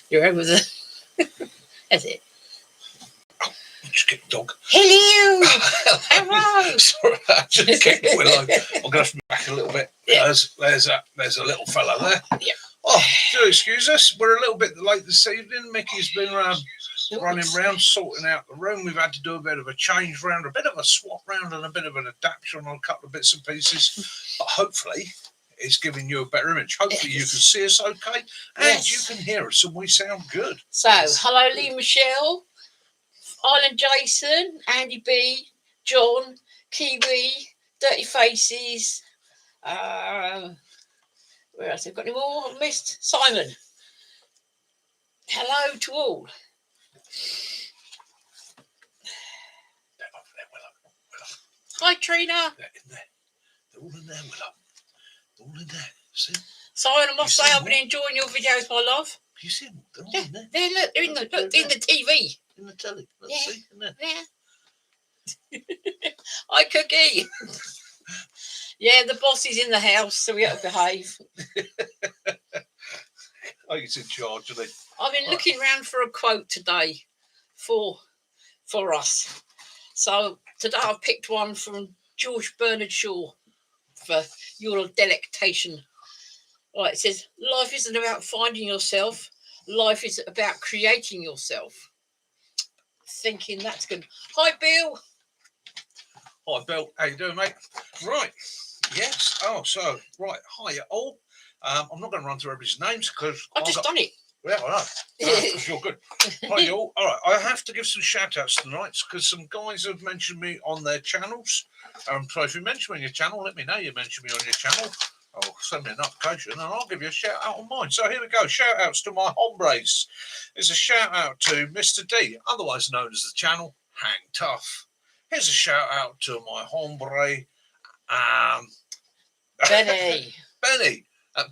You're over the. That's it. Just get the dog. Hello. Hello. Sorry, I just kicked Willow. I'm gonna have to back a little bit. Yeah. There's a little fella there. Yeah. Oh, do excuse us. We're a little bit late this evening. Mickey's been running around sorting out the room. We've had to do a bit of a change round, a bit of a swap round, and a bit of an adaptation on a couple of bits and pieces. But hopefully, it's giving you a better image. Hopefully, you can see us okay, and you can hear us, and we sound good. So, hello, Lee Michelle, Island Jason, Andy B, John, Kiwi, Dirty Faces. Where else? I've got any more? I've missed Simon. Hello to all. Hi, Trina. They're in there. They're all in there, Willow. They're all in there. See? Simon, I must say I've been enjoying your videos, my love. You see them? They're all in there. They're in the TV. In the telly. Let's see. In there. Yeah. Hi, Cookie. Yeah, the boss is in the house, so we have to behave. Oh, he's in charge, isn't he? I've been looking around for a quote today for us. So today I've picked one from George Bernard Shaw for your delectation. Right, it says, life isn't about finding yourself. Life is about creating yourself. Thinking that's good. Hi, Bill. Hi, Bill. How you doing, mate? Right. Yes. Oh, so, right. Hiya, all. I'm not going to run through everybody's names because I've just done it. Yeah, I know. Because you're good. Hi, all. All right. I have to give some shout outs tonight because some guys have mentioned me on their channels. So if you mention me on your channel, let me know you mentioned me on your channel. Oh, send me a notification and I'll give you a shout out on mine. So here we go. Shout outs to my hombres. There's a shout out to Mr. D, otherwise known as the channel Hang Tough. Here's a shout out to my hombre, Benny.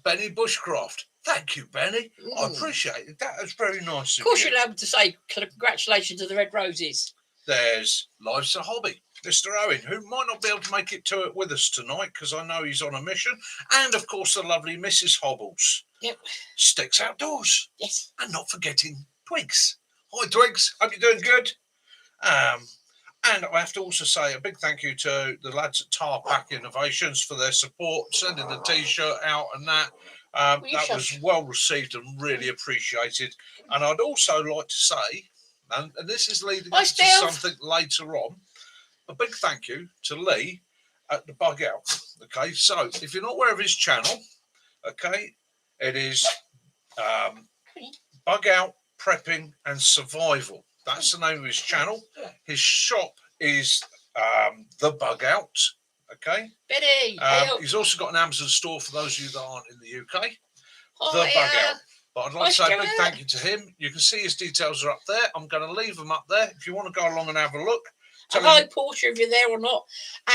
Benny Bushcroft. Thank you, Benny. I appreciate it. That was very nice. Of course, you're able to say congratulations to the Red Roses. There's Life's a Hobby, Mr. Owen, who might not be able to make it to it with us tonight because I know he's on a mission. And, of course, the lovely Mrs. Hobbles. Yep. Sticks Outdoors. Yes. And not forgetting Twigs. Hi, Twigs. Hope you're doing good. And I have to also say a big thank you to the lads at Tar Pack Innovations for their support, sending the T-shirt out and that. That was well received and really appreciated. And I'd also like to say, and this is leading us to something later on, a big thank you to Lee at the Bug Out. Okay, so if you're not aware of his channel, okay, it is Bug Out Prepping and Survival. That's the name of his channel. His shop is The Bug Out. Okay. Betty. He's also got an Amazon store for those of you that aren't in the UK. Oh, The Bug Out. But I'd like to say a big thank you to him. You can see his details are up there. I'm going to leave them up there. If you want to go along and have a look. Hello, Portia, if you're there or not.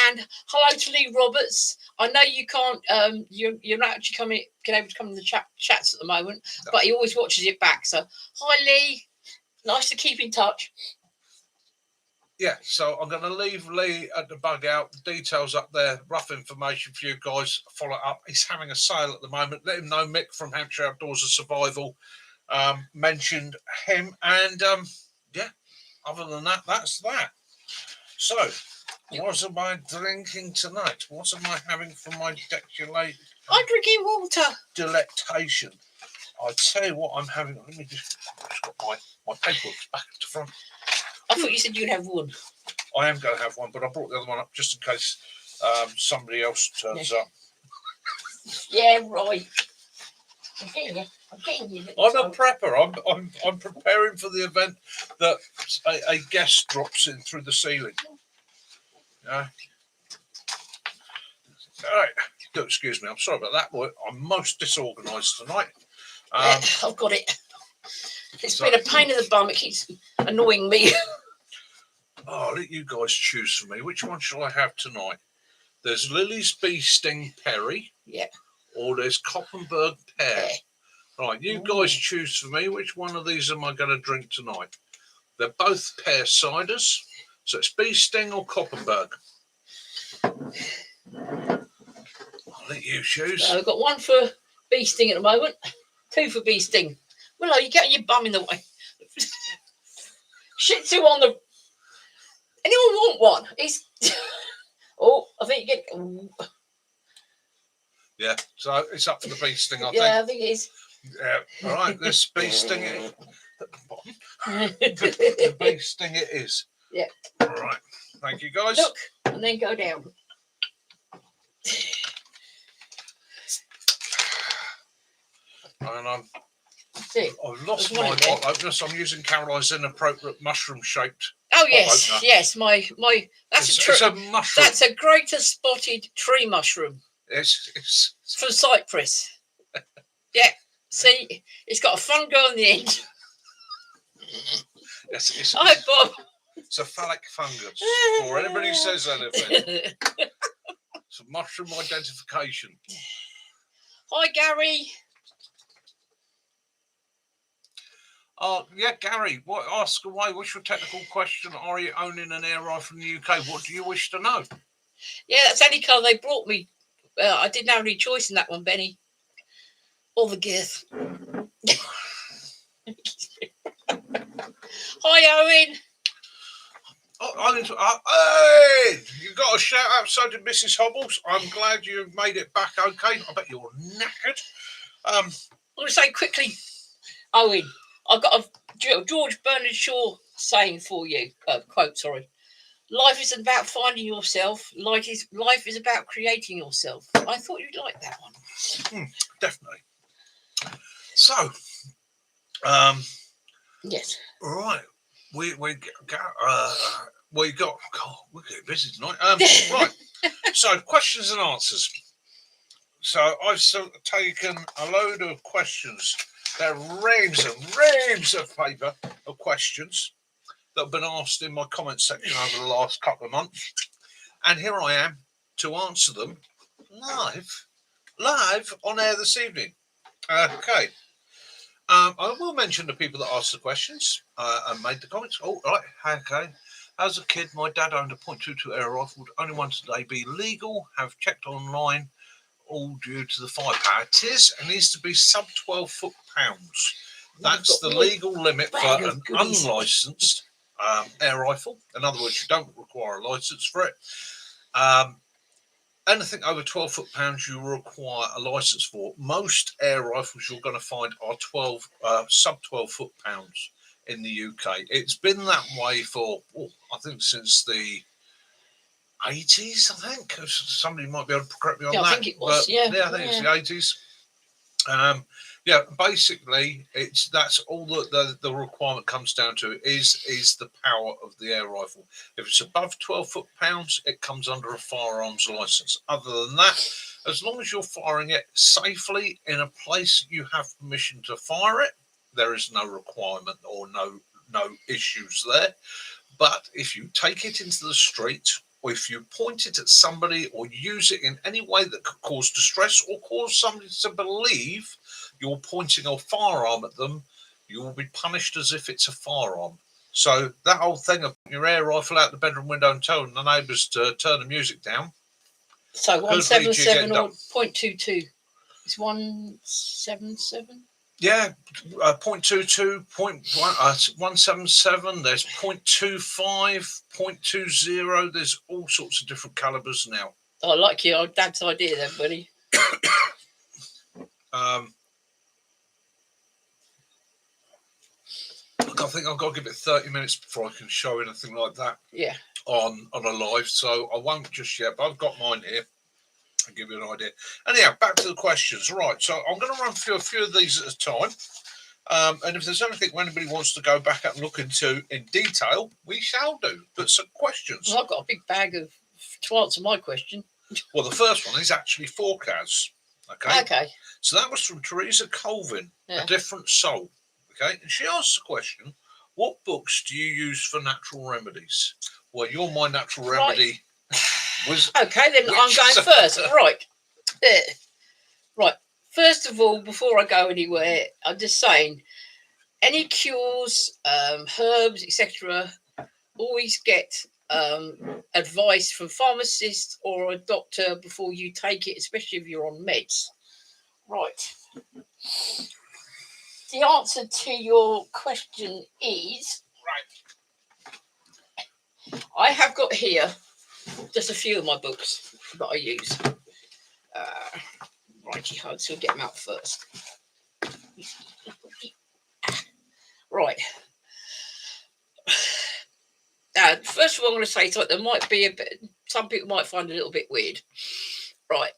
And hello to Lee Roberts. I know you can't, you're not actually able to come in the chats at the moment, but he always watches it back. So, hi, Lee. Nice to keep in touch. Yeah, so I'm going to leave Lee at the Bug Out. Details up there, rough information for you guys. Follow up. He's having a sale at the moment. Let him know Mick from Hampshire Outdoors and Survival mentioned him. And yeah, other than that, that's that. So, what am I drinking tonight? What am I having for my I'm drinking water. Delectation. I tell you what I'm having. Let me just got my paperwork back to front. I thought you said you'd have one. I am going to have one, but I brought the other one up just in case somebody else turns up. Yeah, right. I'm a prepper. I'm preparing for the event that a guest drops in through the ceiling. Yeah. All right. Do excuse me. I'm sorry about that. I'm most disorganised tonight. I've got it. It's been a pain in the bum. It keeps annoying me. I'll let you guys choose for me. Which one shall I have tonight? There's Lily's Bee Sting Perry. Yeah. Or there's Koppenberg Pear. Right, you guys choose for me. Which one of these am I going to drink tonight? They're both pear ciders. So it's Bee Sting or Koppenberg. I'll let you choose. I've got one for Bee Sting at the moment. 2 for Bee Sting. Well, you get your bum in the way. Shih Tzu on the. Anyone want one? It's. Oh, I think you get. Yeah, so it's up for the bee sting, I Yeah, I think it is. Yeah, all right, this bee sting it. The bee sting it is. Yeah. All right, thank you, guys. Look, and then go down. And See, I've lost there's one my in there. bottle opener, so I'm using Caroline's inappropriate mushroom-shaped. Oh yes, opener. yes. My. That's It's a mushroom. That's a greater spotted tree mushroom It's from Cyprus. Yeah. See, it's got a fungi on the end. it's Hi, Bob. It's a phallic fungus. For anybody who says anything, it's a mushroom identification. Hi, Gary. Yeah, Gary. Ask away. What's your technical question? Are you owning an air rifle in the UK? What do you wish to know? Yeah, that's any colour they brought me. I didn't have any choice in that one, Benny. All the girth. Hi, Owen. Hey, you got a shout out, so did Mrs. Hobbles. I'm glad you made it back okay. I bet you're knackered. I'm going to say quickly, Owen, I've got a George Bernard Shaw saying for you, quote, sorry. Life isn't about finding yourself. Life is about creating yourself. I thought you'd like that one. Definitely. So, yes. All right. We got. We're getting busy tonight. Right. So, questions and answers. So, I've taken a load of questions. There are reams and reams of paper of questions that have been asked in my comment section over the last couple of months. And here I am to answer them live on air this evening. Okay. I will mention the people that asked the questions and made the comments. Oh, right. Okay. As a kid, my dad owned a .22 air rifle. Would only one today be legal? Have checked online, all due to the firepower. It is, and needs to be sub 12 foot-pounds. That's the legal limit for an unlicensed air rifle. In other words, you don't require a license for it. Anything over 12 foot-pounds, you require a license for. Most air rifles you're going to find are sub 12 foot-pounds in the UK. It's been that way for, I think, since the 80s. I think somebody might be able to correct me on that. I think it was. I think it's the 80s. Basically, that's all the requirement comes down to is the power of the air rifle. If it's above 12 foot-pounds, it comes under a firearms license. Other than that, as long as you're firing it safely in a place you have permission to fire it, there is no requirement or no issues there. But if you take it into the street, or if you point it at somebody or use it in any way that could cause distress or cause somebody to believe you're pointing a firearm at them, you will be punished as if it's a firearm. So that whole thing of your air rifle out the bedroom window and telling the neighbours to turn the music down. So 177 or .22. It's 177. Yeah, 0.22, 177. There's 0.25, 0.20. There's all sorts of different calibers now. I like your dad's idea then, buddy. I think I've got to give it 30 minutes before I can show anything like that. Yeah. On a live, so I won't just yet. But I've got mine here. I'll give you an idea. Anyhow, back to the questions. Right, so I'm going to run through a few of these at a time. And if there's anything anybody wants to go back and look into in detail, we shall do. But some questions. Well, I've got a big bag to answer my question. Well, the first one is actually for Kaz. Okay. So that was from Teresa Colvin, A Different Soul. Okay. And she asked the question, what books do you use for natural remedies? Well, you're my natural remedy. Okay, then I'm going first. Right. Right. First of all, before I go anywhere, I'm just saying, any cures, herbs, etc., always get advice from pharmacists or a doctor before you take it, especially if you're on meds. Right. the answer to your question is I have got here just a few of my books that I use. Righty ho, so we'll get them out first. Right. First of all, I'm going to say something that might be a bit, some people might find a little bit weird. Right.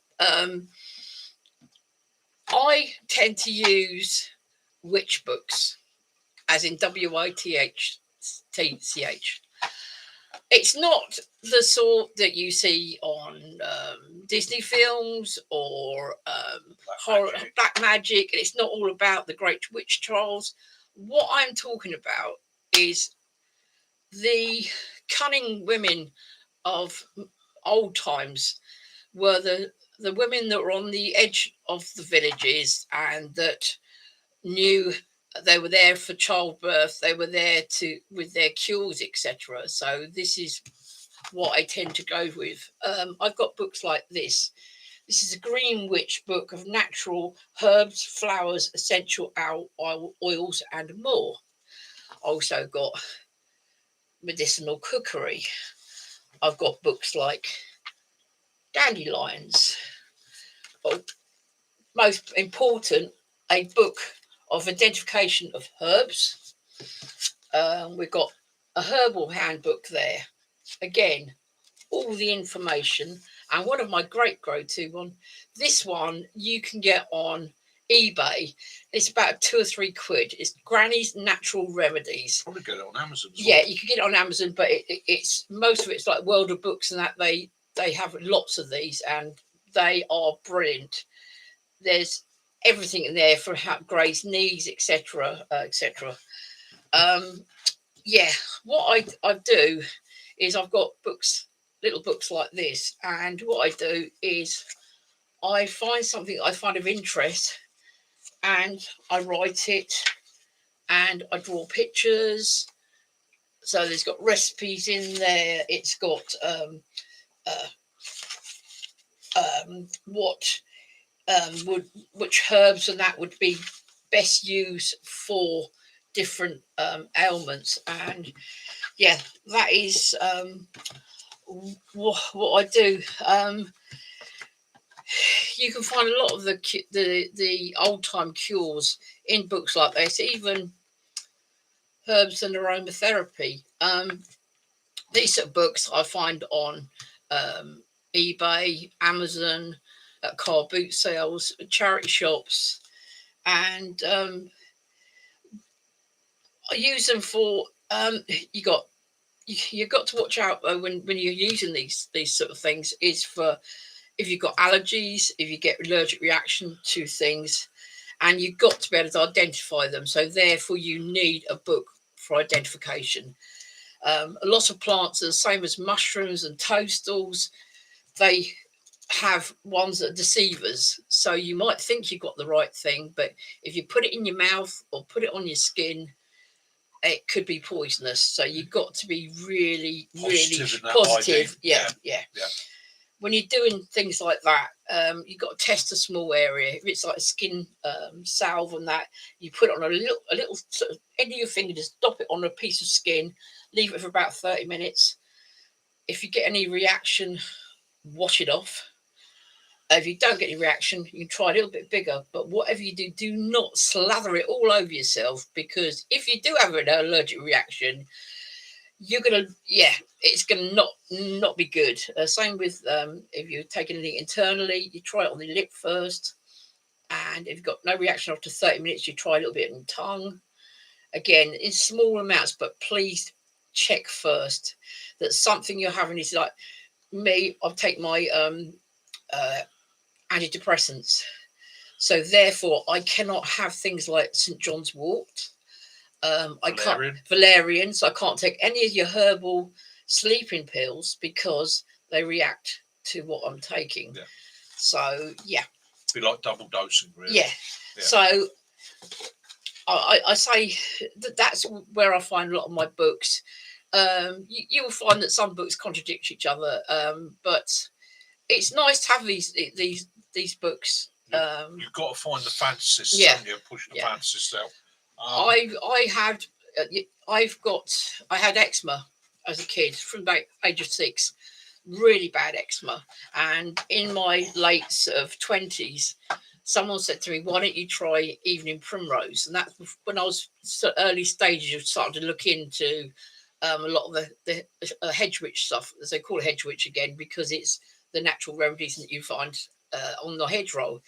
I tend to use witch books, as in WITCH. It's not the sort that you see on Disney films or black magic, and it's not all about the great witch trials. What I'm talking about is the cunning women of old times were the women that were on the edge of the villages and that knew they were there for childbirth, they were there to with their cures, etc. So this is what I tend to go with. I've got books like this. This is a Green Witch book of natural herbs, flowers, essential oils, and more. Also got medicinal cookery. I've got books like dandelions. Most important, a book of identification of herbs. We've got a herbal handbook there. Again, all the information. And one of my great go-to one, this one you can get on eBay. It's about £2 or £3. It's Granny's Natural Remedies. Probably get it on Amazon. Yeah, you can get it on Amazon, but it's most of it's like World of Books and that they have lots of these and they are brilliant. There's everything in there for Gray's knees, etc., etc. Yeah, what I do is I've got books, little books like this, and what I do is I find something I find of interest and I write it and I draw pictures. So there's got recipes in there. It's got which herbs and that would be best used for different ailments. And yeah, that is what I do. You can find a lot of the old time cures in books like this, even herbs and aromatherapy. These are books I find on eBay, Amazon, at car boot sales, charity shops, and I use them for you got to watch out though when you're using these sort of things is for if you've got allergies, if you get allergic reaction to things, and you've got to be able to identify them. So therefore you need a book for identification. A lot of plants are the same as mushrooms and toadstools. They have ones that are deceivers. So you might think you've got the right thing, but if you put it in your mouth or put it on your skin, it could be poisonous. So you've got to be really positive. Yeah. When you're doing things like that, you've got to test a small area. If it's like a skin salve and that, you put it on a little sort of end of your finger, just dop it on a piece of skin, leave it for about 30 minutes. If you get any reaction, wash it off. If you don't get any reaction, you can try a little bit bigger. But whatever you do, do not slather it all over yourself, because if you do have an allergic reaction, it's gonna not be good. Same with if you're taking anything internally, you try it on the lip first, and if you've got no reaction after 30 minutes, you try a little bit on the tongue. Again, in small amounts, but please check first that something you're having is like me. I'll take my antidepressants, so therefore I cannot have things like St. John's wort. I can't valerian, so I can't take any of your herbal sleeping pills because they react to what I'm taking. Yeah. So yeah, be like double dosing, really. Yeah. So I say that's where I find a lot of my books. You will find that some books contradict each other, but it's nice to have these books You've got to find the fantasists, Yeah, haven't you? Pushing the yeah. fantasists out. I had eczema as a kid from about age of 6, really bad eczema, and in my late sort of 20s, someone said to me, "Why don't you try evening primrose?" And that's when I was early stages of starting to look into a lot of the hedge witch stuff, as they call it hedge witch again, because it's the natural remedies that you find on the hedgerow.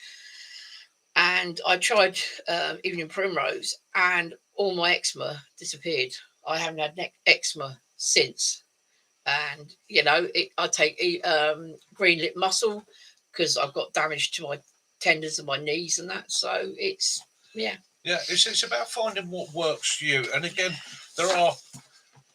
And I tried evening primrose, and all my eczema disappeared. I haven't had eczema since. And I take green lip mussel because I've got damage to my tendons and my knees and that. So it's it's about finding what works for you. And again, there are,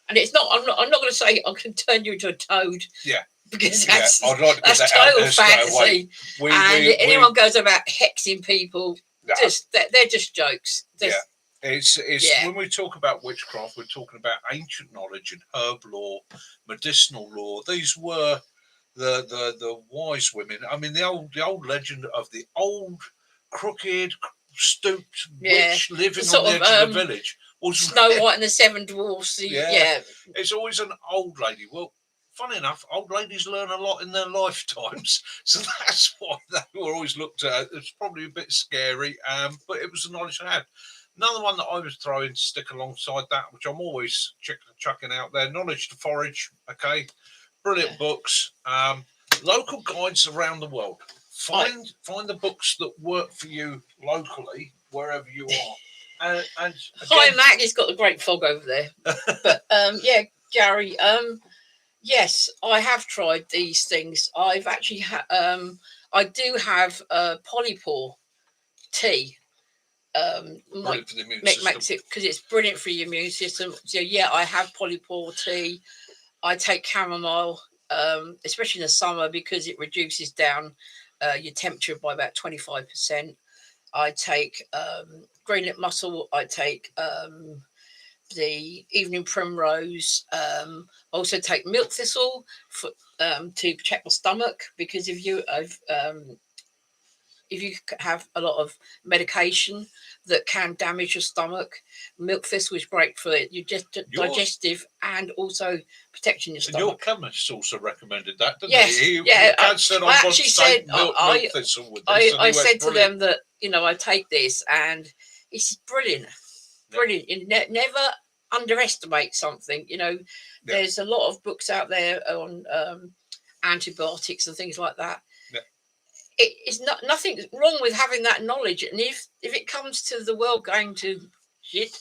and it's not. I'm not going to say I can turn you into a toad. Yeah. Because that's I'd like to get that out total there straight away. fantasy. Anyone goes about hexing people, they're just jokes. It's when we talk about witchcraft, we're talking about ancient knowledge and herb lore, medicinal lore. These were the wise women. I mean, the old legend of the old crooked, stooped witch living on the edge of the village was Snow White and the Seven Dwarfs. It's always an old lady. Well, funny enough, old ladies learn a lot in their lifetimes, so that's why they were always looked at. It's probably a bit scary, but it was the knowledge I had. Another one that I was throwing to stick alongside that, which I'm always chucking out there, Knowledge to Forage. Okay, brilliant books. Local guides around the world. Find the books that work for you locally, wherever you are. And again, hi, Mac. He's got the great fog over there. But Gary. Yes, I have tried these things. I've actually I do have polypore tea. Brilliant for the immune system. Makes it, because it's brilliant for your immune system. So I have polypore tea. I take chamomile, especially in the summer, because it reduces down your temperature by about 25%. I take green lip mussel. I take the evening primrose. Also take milk thistle to protect my stomach, because if you have a lot of medication that can damage your stomach, milk thistle is great for it. You just digestive and also protecting your stomach. Your chemist also recommended that, didn't he? He said, I actually said milk thistle with this, I said to them that I take this, and it's brilliant. You never underestimate something. There's a lot of books out there on antibiotics and things like that. It's nothing wrong with having that knowledge, and if it comes to the world going to shit,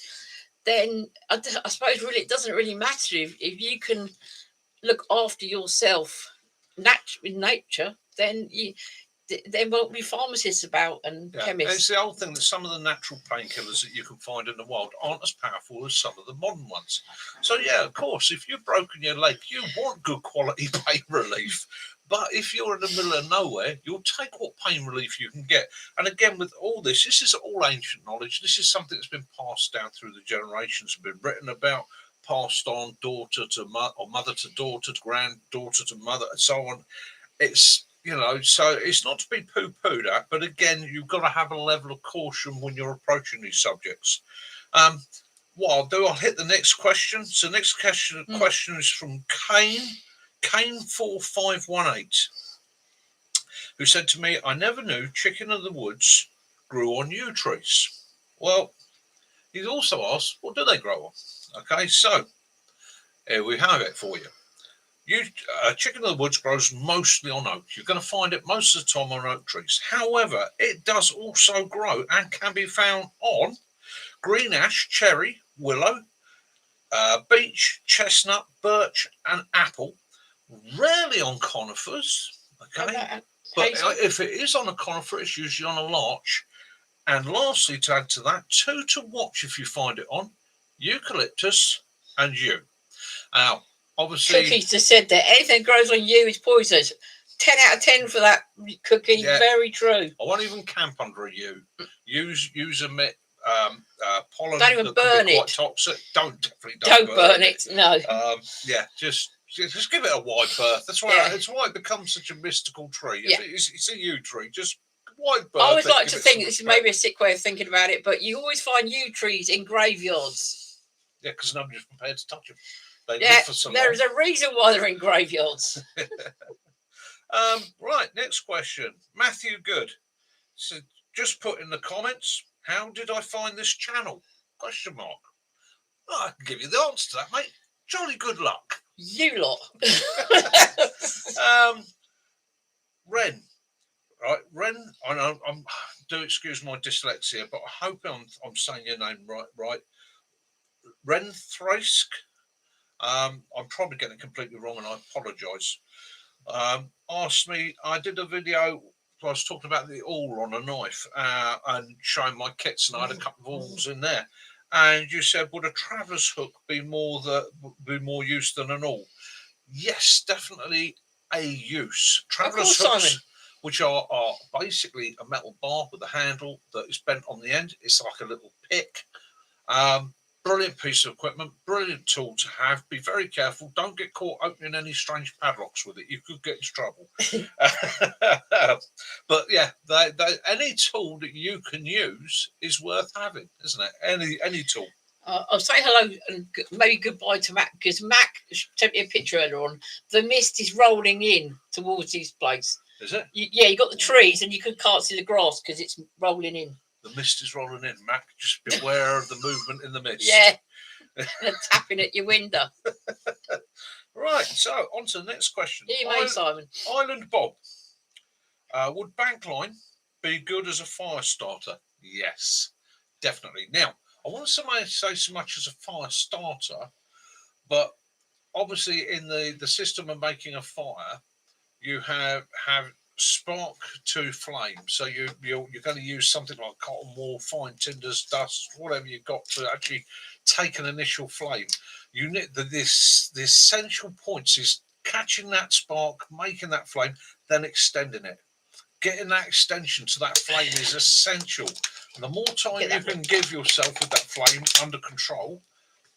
then I suppose really it doesn't really matter if you can look after yourself in nature, then there won't be pharmacists about and chemists. It's the old thing that some of the natural painkillers that you can find in the wild aren't as powerful as some of the modern ones. So of course, if you've broken your leg, you want good quality pain relief. But if you're in the middle of nowhere, you'll take what pain relief you can get. And again, with all this is all ancient knowledge. This is something that's been passed down through the generations, been written about, passed on, daughter to mother, or mother to daughter, to granddaughter to mother, and so on. It's so it's not to be poo-pooed at, but again, you've got to have a level of caution when you're approaching these subjects. What I'll do, I'll hit the next question. So next question is from Kane4518, who said to me, "I never knew chicken of the woods grew on yew trees." Well, he's also asked, what do they grow on? Okay, so here we have it for you. Chicken of the woods grows mostly on oak. You're going to find it most of the time on oak trees. However, it does also grow and can be found on green ash, cherry, willow, beech, chestnut, birch, and apple. Rarely on conifers. Okay, but if it is on a conifer, it's usually on a larch. And lastly, to add to that, two to watch if you find it on: eucalyptus and yew. Now, obviously, Cookie just said that anything that grows on yew is poisonous. 10 out of 10 for that, Cookie. Yeah. Very true. I won't even camp under a yew. Yews emit pollen. Don't even burn it. Quite toxic. Don't burn it. No. Just give it a wide berth. That's why it's why it becomes such a mystical tree. It's a yew tree. Just white bird. I always they like give to it think some this is respect. maybe a sick way of thinking about it, but you always find yew trees in graveyards. Yeah, because nobody's prepared to touch them. They Yeah, live for so long. there's a reason why they're in graveyards. Right, next question. Matthew Good. So just put in the comments, how did I find this channel? Question mark. Oh, I can give you the answer to that, mate. Jolly good luck. You lot. Ren. Right, Ren, I know I'm do excuse my dyslexia, but I hope I'm saying your name right. Ren Thrask. I'm probably getting it completely wrong and I apologise. Asked me, I did a video, I was talking about the awl on a knife and showing my kits, and I had a couple of awls in there. And you said, would a traveller's hook be more use than an awl? Yes, definitely a use. Traveller's hooks, Simon. which are basically a metal bar with a handle that is bent on the end. It's like a little pick. Brilliant piece of equipment, brilliant tool to have. Be very careful. Don't get caught opening any strange padlocks with it. You could get into trouble. But yeah, any tool that you can use is worth having, isn't it? Any tool. I'll say hello and maybe goodbye to Mac, because Mac sent me a picture earlier on. The mist is rolling in towards his place. Is it? You got the trees and you can't see the grass because it's rolling in. The mist is rolling in, Mac. Just beware of the movement in the mist. Yeah. And tapping at your window. Right, so on to the next question. Simon. Island Bob. Would bankline be good as a fire starter? Yes, definitely. Now, I want to say so much as a fire starter, but obviously in the system of making a fire, you have spark to flame. So you're going to use something like cotton wool, fine tinders, dust, whatever you've got to actually take an initial flame. You need the essential points is catching that spark, making that flame, then extending it. Getting that extension to that flame is essential. And the more time you can give yourself with that flame under control,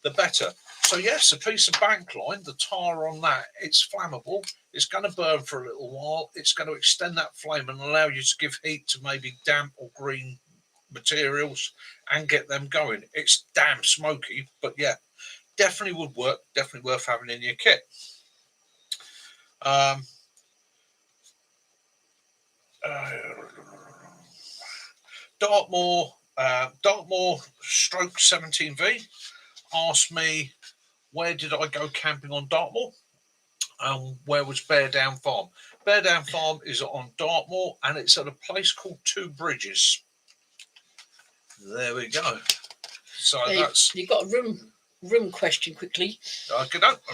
the better. So yes, a piece of bankline, the tar on that, it's flammable. It's going to burn for a little while. It's going to extend that flame and allow you to give heat to maybe damp or green materials and get them going. It's damn smoky, but yeah, definitely would work. Definitely worth having in your kit. Dartmoor stroke 17V asked me, where did I go camping on Dartmoor? Where was Bear Down Farm? Bear Down Farm is on Dartmoor and it's at a place called Two Bridges. There we go. So that's... You've got a room question quickly. A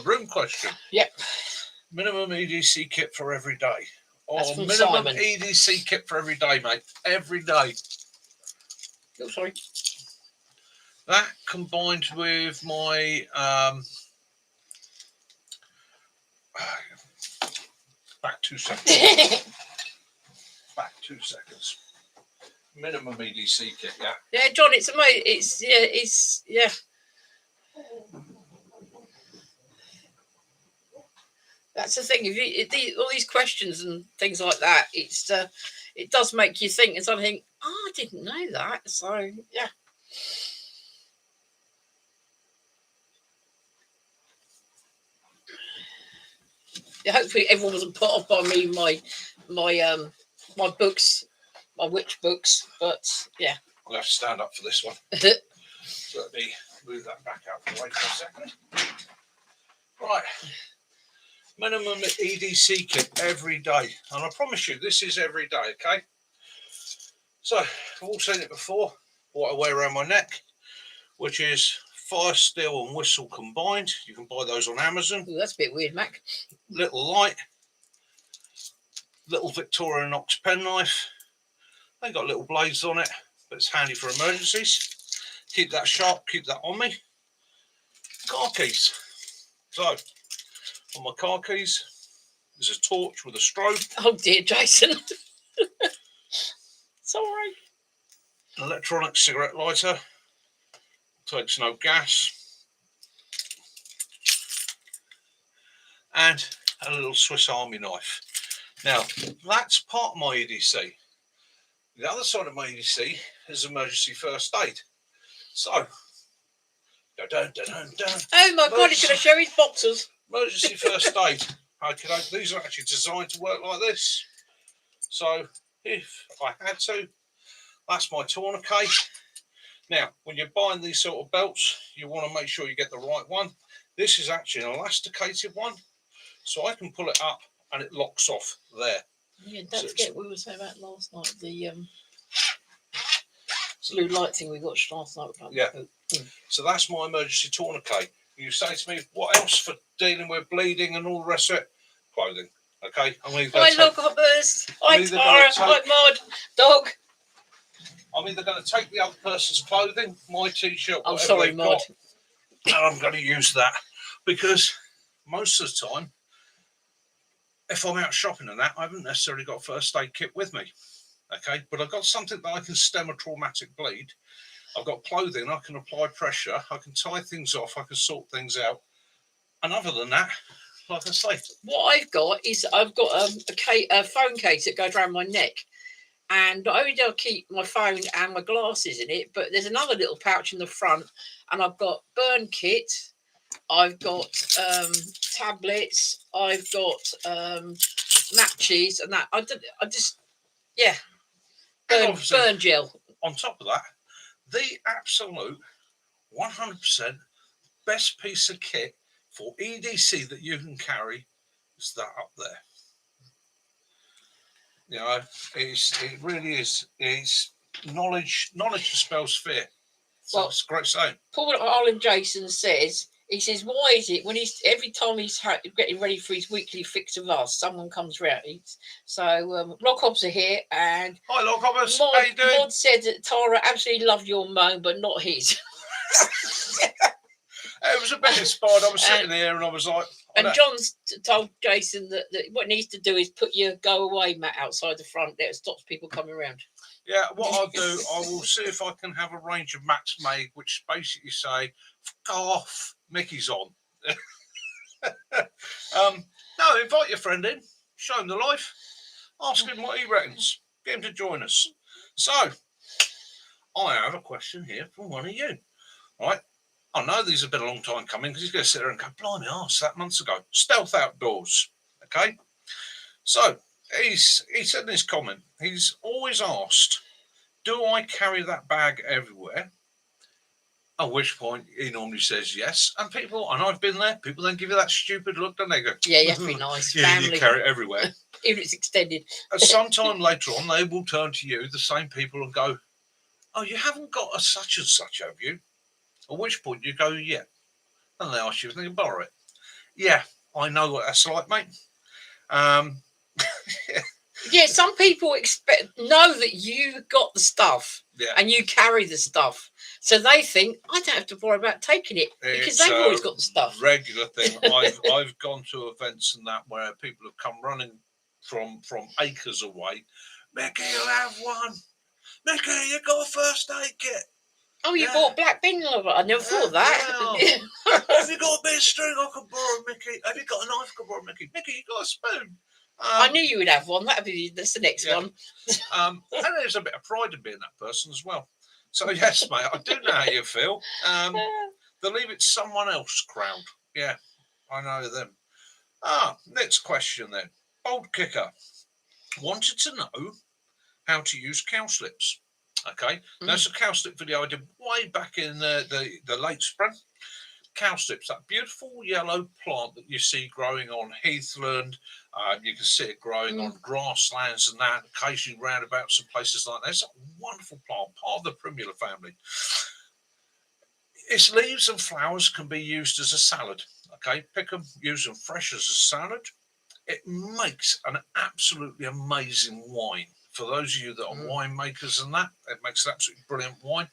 room question. Yep. Minimum EDC kit for every day. That's from minimum Simon. EDC kit for every day, mate. Every day. Oh, sorry. That combined with my back 2 seconds. Back 2 seconds. Minimum EDC kit, yeah. Yeah, John, it's amazing. It's That's the thing. If all these questions and things like that, it does make you think. And so I think, I didn't know that. So yeah. Yeah, hopefully everyone wasn't put off by me, my books, my witch books. But yeah, I'll have to stand up for this one. So let me move that back out of the way for a second. Right. Minimum EDC kit every day. And I promise you, this is every day, okay? So, I've all seen it before, what I wear around my neck, which is fire, steel and whistle combined. You can buy those on Amazon. Ooh, that's a bit weird, Mac. Little light, little Victorinox penknife. They got little blades on it, but it's handy for emergencies. Keep that sharp, keep that on me. Car keys. So, on my car keys, there's a torch with a strobe. Oh dear, Jason. Sorry. An electronic cigarette lighter. Takes no gas. And a little Swiss Army knife. Now, that's part of my EDC. The other side of my EDC is emergency first aid. So, dun. Oh my God, he's going to show his boxers. Emergency first aid. Okay, these are actually designed to work like this. So, if I had to, that's my tourniquet. Now, when you're buying these sort of belts, you want to make sure you get the right one. This is actually an elasticated one, so I can pull it up and it locks off there. Yeah, don't forget what we were saying about last night, the blue light thing we watched last night. Yeah. So that's my emergency tourniquet. You say to me, what else for dealing with bleeding and all the rest of it? Clothing. Okay. Hi, look, hoppers. Hi, Tara. Hi, Maud. Dog. I'm either going to take the other person's clothing, my t-shirt, I'm sorry, Maud. And I'm going to use that because most of the time, if I'm out shopping and that, I haven't necessarily got a first aid kit with me. Okay, but I've got something that I can stem a traumatic bleed. I've got clothing, I can apply pressure, I can tie things off, I can sort things out. And other than that, like I say, what I've got is I've got a phone case that goes around my neck. And not only do I keep my phone and my glasses in it, but there's another little pouch in the front, and I've got burn kit, I've got tablets, I've got matches, and that. Burn gel. On top of that, the absolute 100% best piece of kit for EDC that you can carry is that up there. You know, it really is. It's knowledge dispels fear. So it's a great saying. Paul Arlen Jason says, he says, why is it when every time he's getting ready for his weekly fix of us, someone comes round. So Lockhops are here, and hi Lockhoppers, how you doing? Maud said that Tara absolutely loved your moan, but not his. It was a bit inspired. I was sitting there and I was like... And John's told Jason that what he needs to do is put your go away mat outside the front there. It stops people coming around. Yeah, what I'll do, I will see if I can have a range of mats made which basically say, "Fuck off, Mickey's on." No, invite your friend in, show him the life, ask him what he reckons, get him to join us. So, I have a question here from one of you. All right. I know these have been a long time coming because he's going to sit there and go, blimey, I asked that months ago. Stealth outdoors. Okay. So he said in his comment, he's always asked, do I carry that bag everywhere? At which point he normally says yes. And I've been there, people then give you that stupid look, don't they? Go, yeah, you have to be nice. Yeah, family. You carry it everywhere. Even if it's extended. Sometime later on, they will turn to you, the same people, and go, oh, you haven't got a such and such, have you? At which point you go, yeah. And they ask you if they can borrow it. Yeah, I know what that's like, mate. Yeah, some people know that you got the stuff, and you carry the stuff. So they think, I don't have to worry about taking it because they've always got the stuff. Regular thing. I've gone to events and that where people have come running from acres away. Mickey, you'll have one. Mickey, you got a first aid kit. Oh, you bought black bin lover. I never thought of that. Have you got a bit of string I can borrow, Mickey? Have you got a knife I can borrow, Mickey? Mickey, you got a spoon? I knew you would have one. That's the next one. And there's a bit of pride in being that person as well. So, yes, mate, I do know how you feel. The leave it someone else crowd. Yeah, I know them. Next question then. Bold Kicker wanted to know how to use cowslips. Okay, that's a cowslip video I did way back in the late spring. Cowslips, that beautiful yellow plant that you see growing on heathland. You can see it growing on grasslands and that, occasionally roundabouts and places like that. It's a wonderful plant, part of the primula family. Its leaves and flowers can be used as a salad. Okay, pick them, use them fresh as a salad. It makes an absolutely amazing wine. For those of you that are winemakers and that, it makes an absolutely brilliant wine.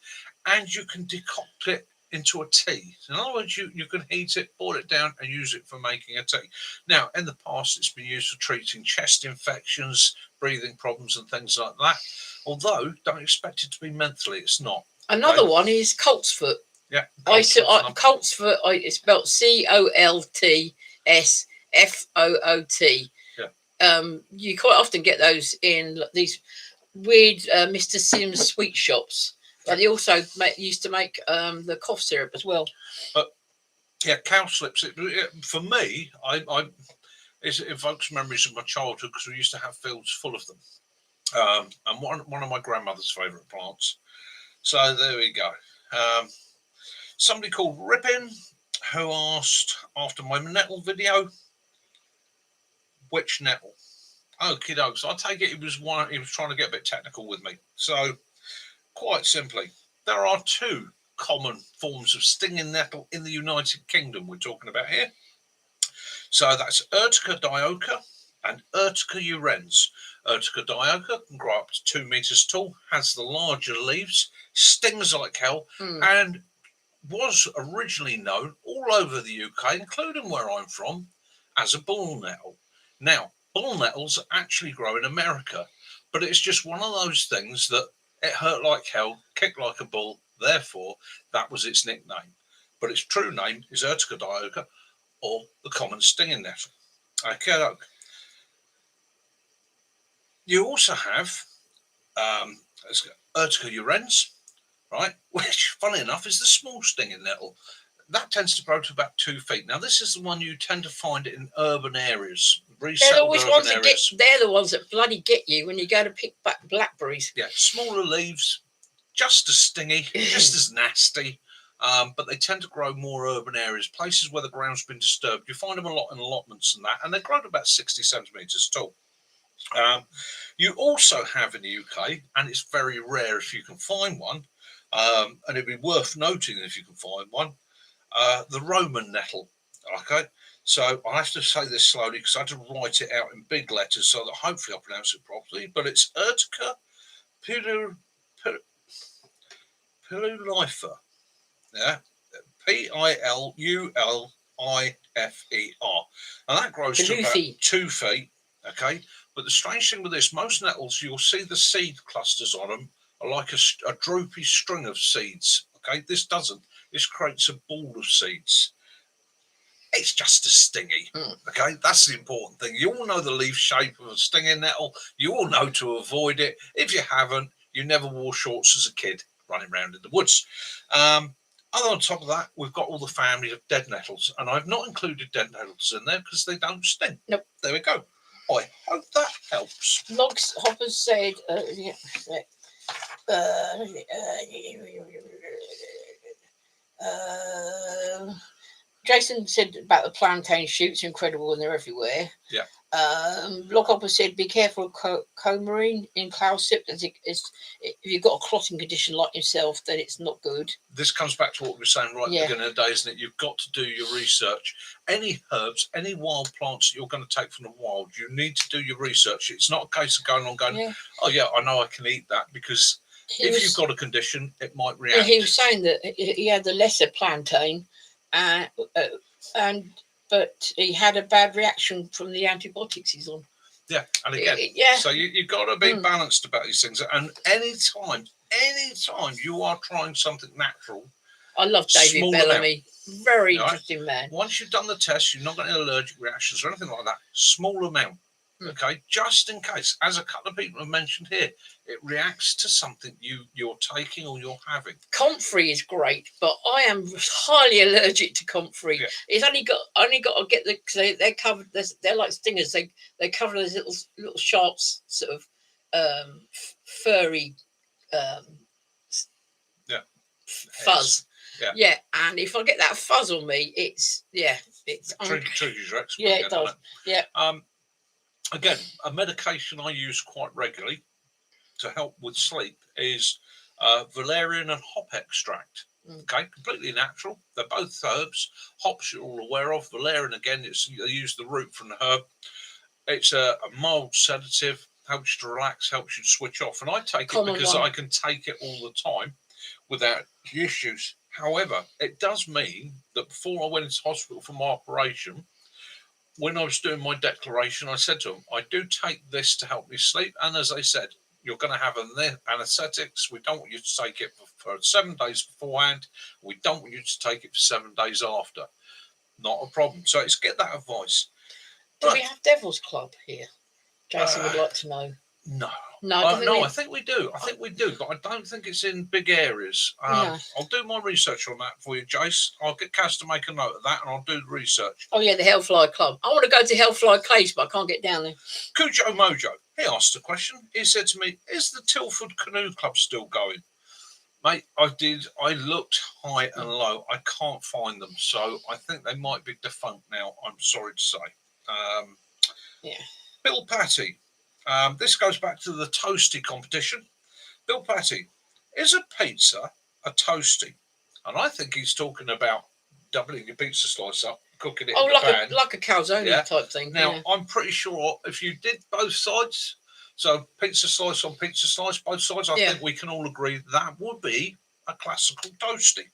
And you can decoct it into a tea. In other words, you can heat it, boil it down, and use it for making a tea. Now, in the past, it's been used for treating chest infections, breathing problems, and things like that. Although, don't expect it to be mentally. It's not. Another one is coltsfoot. Yeah. Coltsfoot, it's spelled COLTSFOOT. You quite often get those in these weird Mr. Sims sweet shops. But they also used to make the cough syrup as well. Yeah, cowslips. For me, it evokes memories of my childhood because we used to have fields full of them, and one of my grandmother's favourite plants. So there we go. Somebody called Rippin, who asked after my nettle video, which nettle? Okie doke. So I take it he was trying to get a bit technical with me. So quite simply, there are two common forms of stinging nettle in the United Kingdom we're talking about here. So that's Urtica dioica and Urtica urens. Urtica dioica can grow up to 2 meters tall, has the larger leaves, stings like hell, and was originally known all over the UK, including where I'm from, as a bull nettle. Now, bull nettles actually grow in America, but it's just one of those things that it hurt like hell, kicked like a bull, therefore that was its nickname. But its true name is Urtica dioica, or the common stinging nettle. Okay, look. You also have Urtica urens, right? Which, funny enough, is the small stinging nettle. That tends to grow to about 2 feet. Now, this is the one you tend to find in urban areas, resettled urban areas. They're the ones that bloody get you when you go to pick back blackberries. Yeah, smaller leaves, just as stingy, just as nasty. But they tend to grow more urban areas, places where the ground's been disturbed. You find them a lot in allotments and that, and they grow to about 60 centimetres tall. You also have in the UK, and it's very rare if you can find one, and it'd be worth noting if you can find one, the Roman nettle. Okay, so I have to say this slowly because I had to write it out in big letters so that hopefully I'll pronounce it properly. But it's Urtica pilulifer. Yeah, Pilulifer, and that grows to about 2 feet. Okay, but the strange thing with this, most nettles, you'll see the seed clusters on them are like a droopy string of seeds. Okay, this doesn't. This creates a ball of seeds. It's just as stingy. Okay, that's the important thing. You all know the leaf shape of a stinging nettle. You all know to avoid it. If you haven't, you never wore shorts as a kid running around in the woods. Other on top of that, we've got all the family of dead nettles, and I've not included dead nettles in there because they don't sting. Nope. There we go. I hope that helps. Logs Hoppers said, Jason said about the plantain shoots, incredible, and they're everywhere. Yeah. Lockhopper said, be careful of coumarine in cowslip. If you've got a clotting condition like yourself, then it's not good. This comes back to what we were saying right at the beginning of the day, isn't it? You've got to do your research. Any herbs, any wild plants that you're going to take from the wild, you need to do your research. It's not a case of going, oh yeah, I know I can eat that, because if you've got a condition, it might react. He was saying that he had the lesser plantain, but he had a bad reaction from the antibiotics he's on. Yeah, and again, so you've got to be balanced about these things. And anytime you are trying something natural, I love David Bellamy. Very interesting man. Once you've done the test, you're not getting allergic reactions or anything like that. Small amount. Okay, just in case, as a couple of people have mentioned here, it reacts to something you're taking or you're having. Comfrey is great, but I am highly allergic to comfrey. Yeah. It's only got to get because they're covered. They're like stingers. They cover those little sharp sort of furry fuzz. Yeah, and if I get that fuzz on me, it's triggers your eczema. Yeah, it does. Yeah. Again, a medication I use quite regularly to help with sleep is valerian and hop extract. Okay, completely natural. They're both herbs. Hops you're all aware of. Valerian, again, they use the root from the herb. It's a mild sedative, helps you to relax, helps you to switch off. And I take it because I can take it all the time without issues. However, it does mean that before I went into hospital for my operation, when I was doing my declaration, I said to them, I do take this to help me sleep. And as I said, you're going to have anesthetics. We don't want you to take it for 7 days beforehand. We don't want you to take it for 7 days after. Not a problem. So it's get that advice. Do we have Devil's Club here? Jason would like to know. No. No, I think we do. I think we do, but I don't think it's in big areas. No. I'll do my research on that for you, Jace. I'll get Cass to make a note of that, and I'll do the research. Oh yeah, the Hellfly Club. I want to go to Hellfly Caves, but I can't get down there. Cujo Mojo, he asked a question. He said to me, "Is the Tilford Canoe Club still going?" Mate, I did. I looked high and low. I can't find them, so I think they might be defunct now. I'm sorry to say. Yeah. Bill Patty. This goes back to the toasty competition. Bill Patty, is a pizza a toasty? And I think he's talking about doubling your pizza slice up, cooking it in the pan. like a calzone type thing. Now, I'm pretty sure if you did both sides, so pizza slice on pizza slice, both sides, I think we can all agree that would be a classical toasty.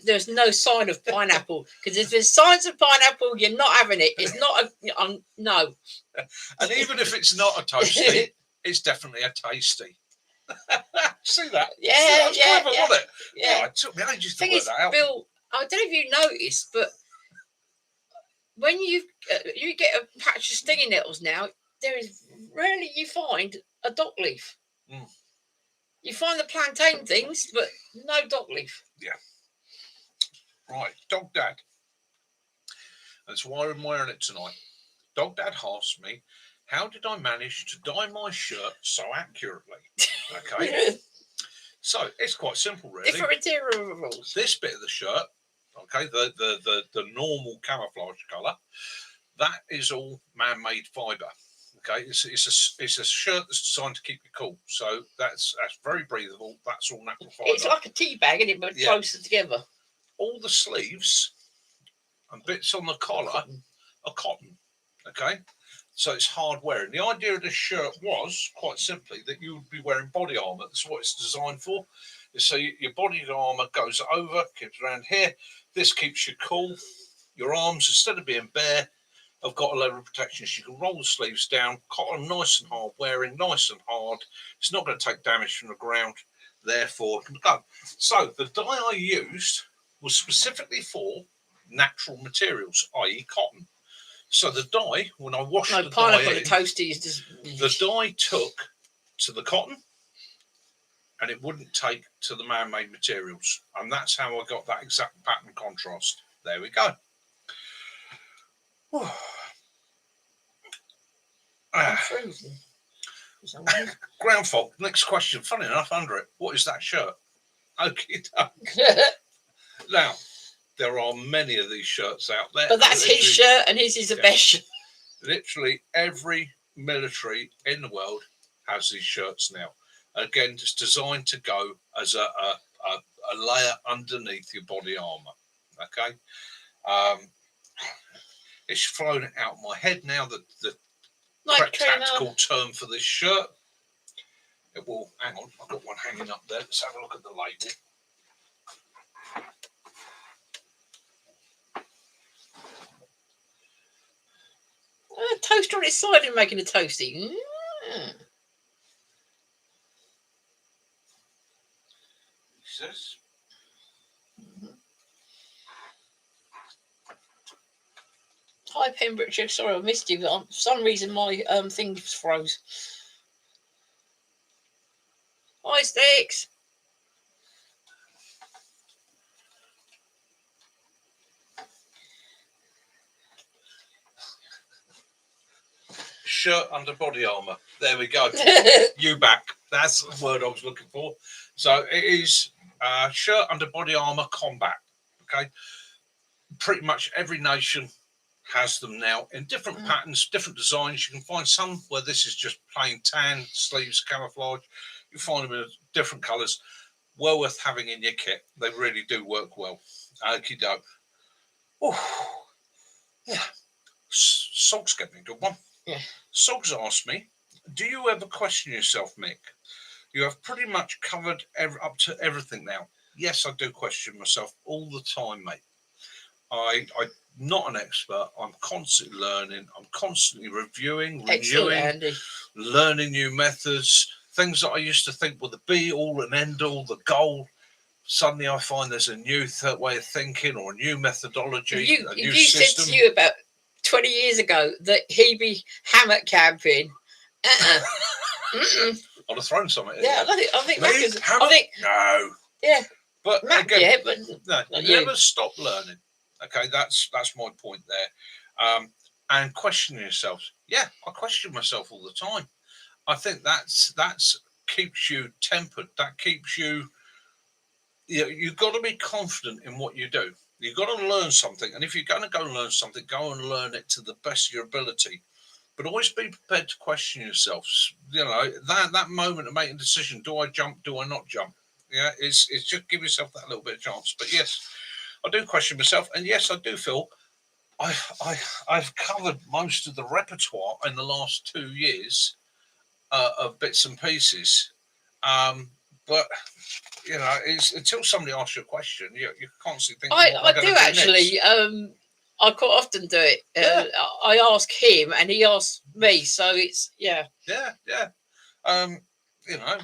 There's no sign of pineapple, because if there's signs of pineapple, you're not having it. It's not a no. And even if it's not a toasty, it's definitely a tasty. See that? Yeah, that's clever, wasn't it? Yeah. It took me ages to work that out. Bill, I don't know if you noticed, but when you get a patch of stinging nettles now, there is rarely you find a dock leaf. You find the plantain things, but no dock leaf. Yeah. Right, Dog Dad. That's why I'm wearing it tonight. Dog Dad asked me, how did I manage to dye my shirt so accurately? Okay. So it's quite simple, really. Different material rules. This bit of the shirt, okay, the normal camouflage colour, that is all man-made fibre. Okay, it's a shirt that's designed to keep you cool. So that's very breathable. That's all natural fibre. It's like a tea bag, isn't it? But closer together. All the sleeves and bits on the collar are cotton. Okay, so it's hard wearing. The idea of this shirt was quite simply that you would be wearing body armour. That's what it's designed for. So your body armour goes over, keeps around here. This keeps you cool. Your arms, instead of being bare, have got a level of protection, so you can roll the sleeves down, cotton nice and hard wearing, nice and hard. It's not going to take damage from the ground, therefore it can go. So the dye I used was specifically for natural materials, i.e. cotton. So the dye, when I washed the dye in, the dye took to the cotton and it wouldn't take to the man-made materials. And that's how I got that exact pattern contrast. There we go. Ground fault. Next question. Funny enough, under it. What is that shirt? Okay. Now, there are many of these shirts out there. But that's his shirt, and his is the best shirt. Literally every military in the world has these shirts now. Again, it's designed to go as a layer underneath your body armour. Okay. It's flown out of my head now, the correct tactical term for this shirt. It will, hang on, I've got one hanging up there. Let's have a look at the label. Toaster on its side and making a toasty. Says. Hi Pembrokeshire, sorry I missed you, but for some reason my thing froze. Hi Sticks. Shirt under body armour. There we go. You back. That's the word I was looking for. So it is shirt under body armour combat. Okay. Pretty much every nation has them now in different patterns, different designs. You can find some where this is just plain tan, sleeves, camouflage. You find them in different colours. Well worth having in your kit. They really do work well. Okie doke. Oh, yeah. Sog's getting a good one. Yeah. Sog's asked me, do you ever question yourself, Mick? You have pretty much covered up to everything now. Yes, I do question myself all the time, mate. I'm not an expert. I'm constantly learning. I'm constantly reviewing, renewing, learning new methods. Things that I used to think were the be-all and end-all, the goal. Suddenly I find there's a new way of thinking or a new methodology, a new system. Said to you about 20 years ago that he'd be hammock camping Mm-mm. I'd have thrown something at Yeah, you. I think Me? Mac is. Hammer? I think No. yeah, But Mac. again, Yeah, but no, not you you. never stop learning. Okay, that's my point there. And questioning yourself. Yeah, I question myself all the time. I think that's keeps you tempered. That keeps you. You've got to be confident in what you do. You've got to learn something, and if you're going to go and learn something, go and learn it to the best of your ability. But always be prepared to question yourself. You know, that moment of making a decision: do I jump? Do I not jump? Yeah, it's just give yourself that little bit of chance. But yes, I do question myself, and yes, I do feel I've covered most of the repertoire in the last 2 years of bits and pieces. But you know, it's until somebody asks you a question, you're constantly thinking, what am I I going do to do actually. next? I quite often do it. Yeah. I ask him, and he asks me. So it's Yeah. You know,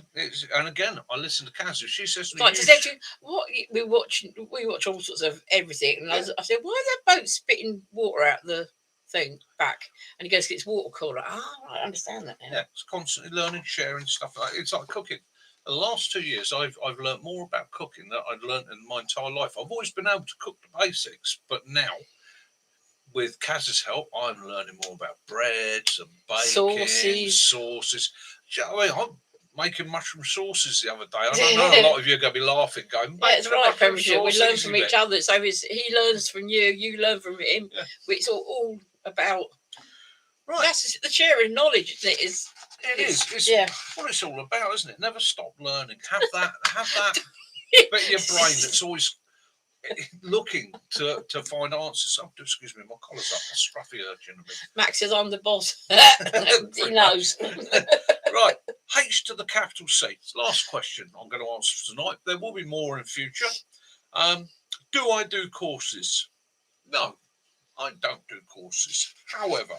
and again, I listen to Kaz. If she says to me, like to say to you, what we watch all sorts of everything, and I said, why are that boat spitting water out the thing back? And he goes, it's water cooler. I understand that now. Yeah, it's constantly learning, sharing stuff. It's like cooking. The last 2 years, I've learned more about cooking than I've learned in my entire life. I've always been able to cook the basics, but now with Kaz's help, I'm learning more about breads and baking, sauces. Do you know what I mean? I'm making mushroom sauces the other day. I don't know, a lot of you are going to be laughing, going, yeah, it's right, Premiership. We learn from each other. So he learns from you, you learn from him. Yeah. It's all about. Right. That's the sharing knowledge. It is. It's what it's all about, isn't it? Never stop learning. Have that bit of your brain that's always looking to find answers. Oh, excuse me, my collar's up. A scruffy urchin. Max says I'm the boss. He knows. Right. H to the capital C. Last question I'm going to answer for tonight. There will be more in future. Do I do courses? No, I don't do courses. However,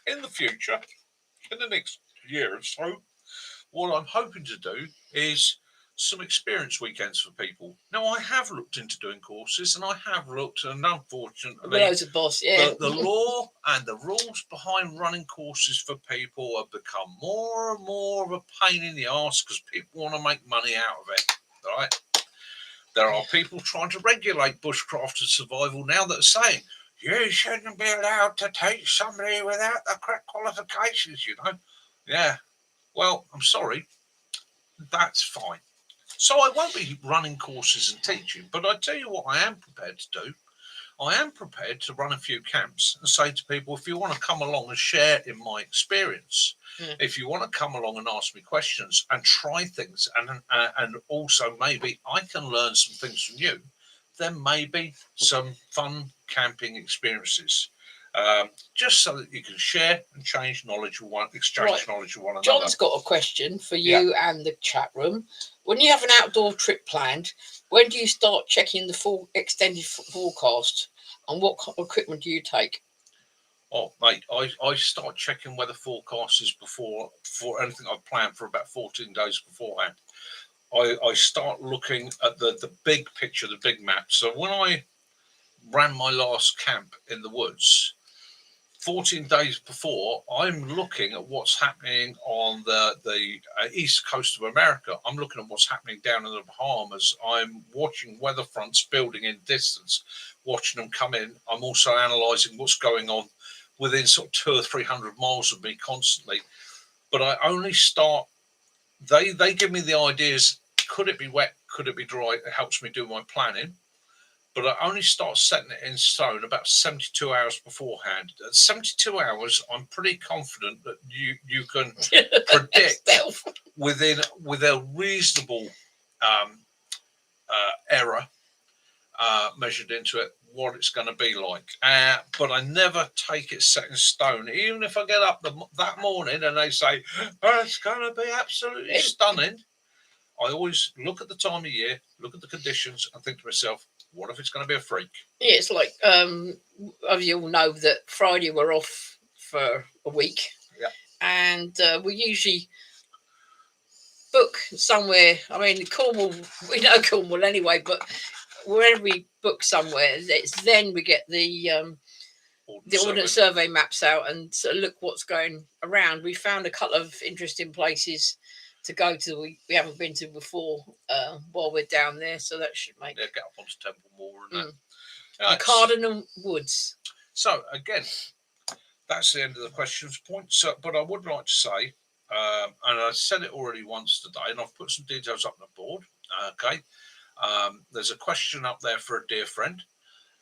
in the future, in the next year or so, what I'm hoping to do is some experience weekends for people. Now, I have looked into doing courses, and I have looked, and unfortunately, the law and the rules behind running courses for people have become more and more of a pain in the arse because people want to make money out of it, right? There are people trying to regulate bushcraft and survival now that are saying, you shouldn't be allowed to teach somebody without the correct qualifications, you know? Yeah. Well, I'm sorry. That's fine. So I won't be running courses and teaching, but I tell you what I am prepared to do. I am prepared to run a few camps and say to people, if you want to come along and share in my experience, if you want to come along and ask me questions and try things, and also maybe I can learn some things from you, then maybe some fun camping experiences. Just so that you can share and exchange knowledge with one another. John's got a question for you and the chat room. When you have an outdoor trip planned, when do you start checking the full extended forecast, and what equipment do you take? Oh, mate, I start checking weather forecasts before anything I've planned for about 14 days beforehand. I start looking at the big picture, the big map. So when I ran my last camp in the woods, 14 days before, I'm looking at what's happening on the east coast of America. I'm looking at what's happening down in the Bahamas. I'm watching weather fronts building in distance, watching them come in. I'm also analysing what's going on within sort of 200 or 300 miles of me constantly. But I only start, they give me the ideas, could it be wet, could it be dry? It helps me do my planning. But I only start setting it in stone about 72 hours beforehand. At 72 hours, I'm pretty confident that you can predict with a reasonable error measured into it what it's going to be like. But I never take it set in stone. Even if I get up that morning and they say, oh, it's going to be absolutely stunning, I always look at the time of year, look at the conditions, and think to myself, what if it's going to be a freak? Yeah, it's like, you all know that Friday we're off for a week. Yeah. And we usually book somewhere. I mean, Cornwall, we know Cornwall anyway, but wherever we book somewhere, it's then we get the the ordnance survey maps out and sort of look what's going around. We found a couple of interesting places to go to we haven't been to before while we're down there, so that should make get up onto Temple Moor and that. And Cardinal Woods. So again, that's the end of the questions point. So, but I would like to say, and I said it already once today, and I've put some details up on the board. Okay, there's a question up there for a dear friend,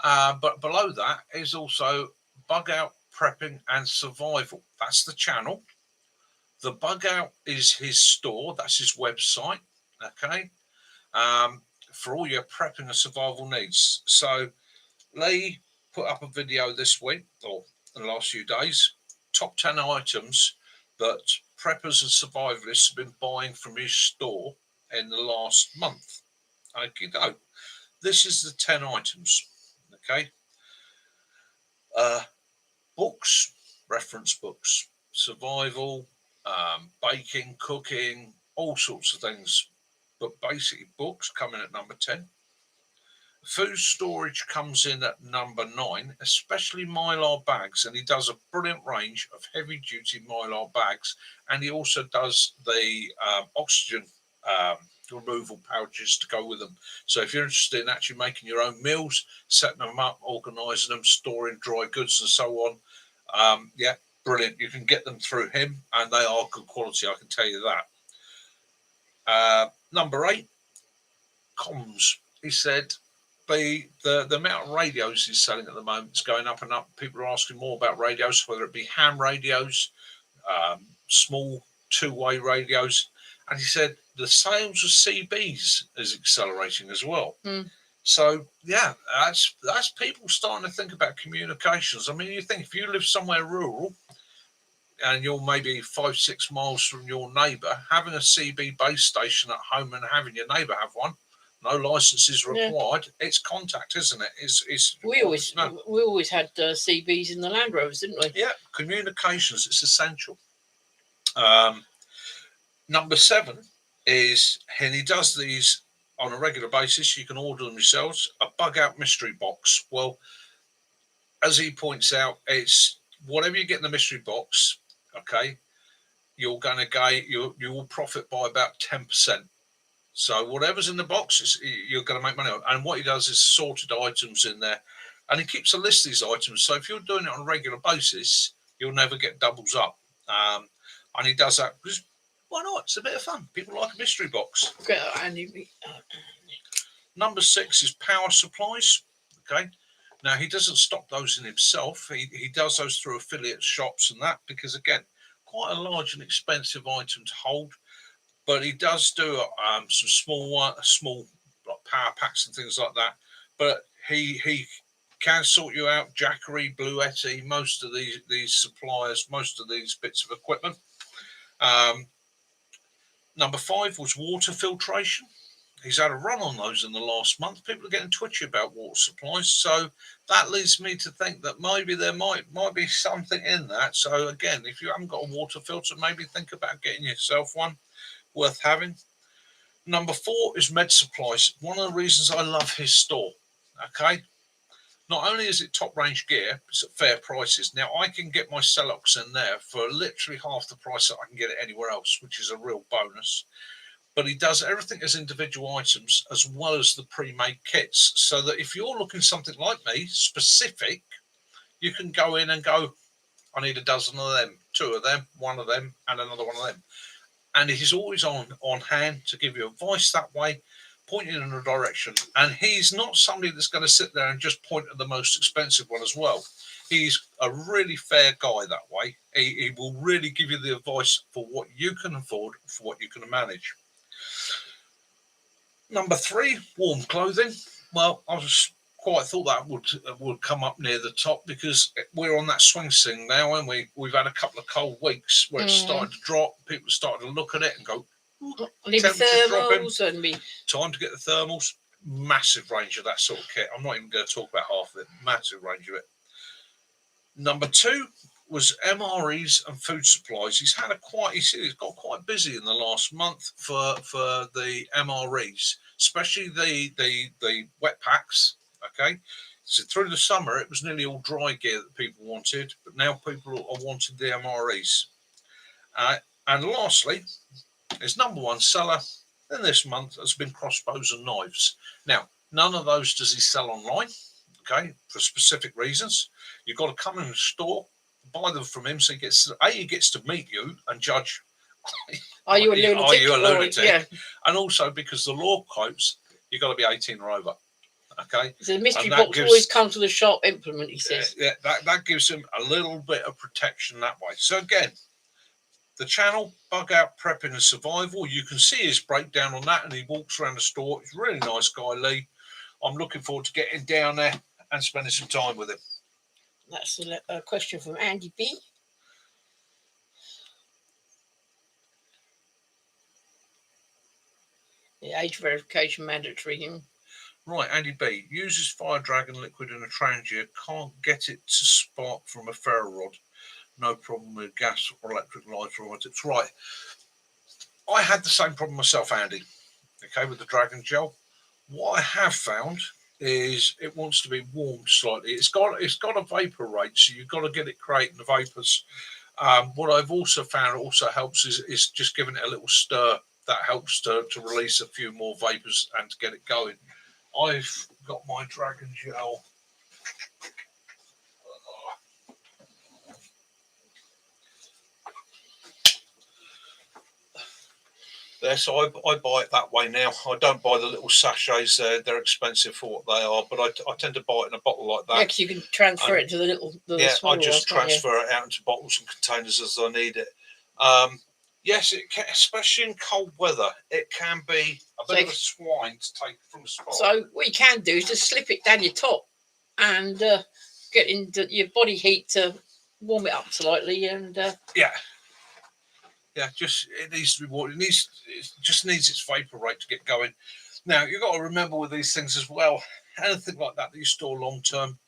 but below that is also bug out, prepping, and survival. That's the channel. The bug out is his store. That's his website. Okay, for all your prepping and survival needs. So Lee put up a video this week or in the last few days, top 10 items that preppers and survivalists have been buying from his store in the last month. Okay, go. This is the 10 items. Okay. Books, reference books, survival, baking, cooking, all sorts of things. But basically, books come in at number 10. Food storage comes in at number 9, especially Mylar bags, and he does a brilliant range of heavy-duty Mylar bags, and he also does the oxygen removal pouches to go with them. So if you're interested in actually making your own meals, setting them up, organising them, storing dry goods and so on, yeah, brilliant. You can get them through him, and they are good quality, I can tell you that. Number 8, comms. He said the amount of radios he's selling at the moment is going up and up. People are asking more about radios, whether it be ham radios, small two-way radios. And he said the sales of CBs is accelerating as well. So, yeah, that's people starting to think about communications. I mean, you think if you live somewhere rural and you're maybe 5-6 miles from your neighbour, having a CB base station at home and having your neighbour have one, no licenses required. Yeah. It's contact, isn't it? We always had CBs in the Land Rovers, didn't we? Yeah, communications, it's essential. Number 7 is, and he does these on a regular basis, you can order them yourselves, a bug out mystery box. Well, as he points out, it's whatever you get in the mystery box, okay, you're going to get, you will profit by about 10%. So whatever's in the box, you're going to make money on. And what he does is sorted items in there. And he keeps a list of these items. So if you're doing it on a regular basis, you'll never get doubles up. And he does that because, why not? It's a bit of fun. People like a mystery box. Number 6 is power supplies. Okay. Now, he doesn't stock those in himself. He does those through affiliate shops and that because, again, quite a large and expensive item to hold. But he does do some small power packs and things like that. But he can sort you out Jackery, Blue Yeti, most of these suppliers, most of these bits of equipment. Number 5 was water filtration. He's had a run on those in the last month. People are getting twitchy about water supplies. So that leads me to think that maybe there might be something in that. So again, if you haven't got a water filter, maybe think about getting yourself one. Worth having. Number 4 is med supplies. One of the reasons I love his store. Okay, not only is it top range gear, it's at fair prices. Now I can get my Celox in there for literally half the price that I can get it anywhere else, which is a real bonus. But he does everything as individual items as well as the pre-made kits, so that if you're looking something like me, specific, you can go in and go, I need a dozen of them, 2 of them, 1 of them, and another 1 of them. And he's always on hand to give you advice that way, point you in a direction. And he's not somebody that's going to sit there and just point at the most expensive one as well. He's a really fair guy that way. He will really give you the advice for what you can afford, for what you can manage. Number 3, warm clothing. Well, I thought that would come up near the top because we're on that swing thing now, and we've had a couple of cold weeks where it's started to drop. People started to look at it and go, temperature's dropping. Time to get the thermals. Massive range of that sort of kit. I'm not even going to talk about half of it. Massive range of it. Number 2 was MREs and food supplies. He's got quite busy in the last month for the MREs, especially the wet packs. Okay, So through the summer, it was nearly all dry gear that people wanted, but now people are wanting the MREs. And lastly, its number one seller in this month has been crossbows and knives. Now, none of those does he sell online, okay, for specific reasons. You've got to come in the store, buy them from him, so he gets to meet you and judge. Are you a lunatic? Are you a lunatic? Yeah. And also because the law quotes, you've got to be 18 or over. Okay. So the mystery box always comes with a sharp implement, he says. Yeah, that gives him a little bit of protection that way. So again, the channel, Bug Out Prepping and Survival, you can see his breakdown on that, and he walks around the store. He's a really nice guy, Lee. I'm looking forward to getting down there and spending some time with him. That's a question from Andy B. The age verification mandatory. Right, Andy B. Uses Fire Dragon liquid in a Trangia. Can't get it to spark from a ferro rod. No problem with gas or electric lights or what it's right. I had the same problem myself, Andy. Okay, with the Dragon Gel. What I have found is it wants to be warmed slightly. It's got a vapor rate, so you've got to get it creating the vapors. What I've also found also helps is just giving it a little stir. That helps to release a few more vapors and to get it going. I've got my Dragon Gel. There, so I buy it that way now. I don't buy the little sachets. They're expensive for what they are, but I tend to buy it in a bottle like that. Yeah, because you can transfer it to the little. I just transfer it out into bottles and containers as I need it. Yes, it can, especially in cold weather, it can be a bit of a swine to take from the spot. So what you can do is just slip it down your top and get into your body heat to warm it up slightly, and just it needs to be watered. It just needs its vapor rate to get going. Now you've got to remember with these things as well, anything like that you store long term,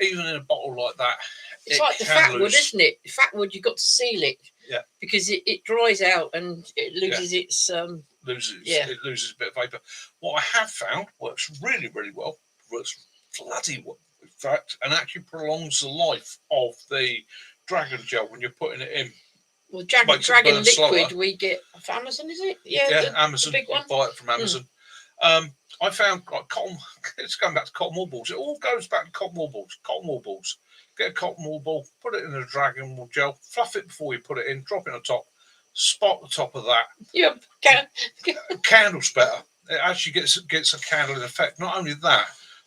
even in a bottle like that, it's like the fat wood, isn't it? The fat wood, you've got to seal it. Yeah. Because it dries out and it loses its it loses a bit of vapor. What I have found works really, really well. Works bloody well, in fact, and actually prolongs the life of the Dragon Gel when you're putting it in. Well, Dragon liquid slower. We get off Amazon, is it? Yeah, Amazon. The big one. Buy it from Amazon. I found cotton. It's going back to cotton wool balls. It all goes back to cotton wool balls. Cotton wool balls. Get a cotton wool ball, put it in a Dragon Wool Gel, fluff it before you put it in, drop it on top, spot the top of that. Yeah, candle's better. It actually gets a candle in effect. Not only that,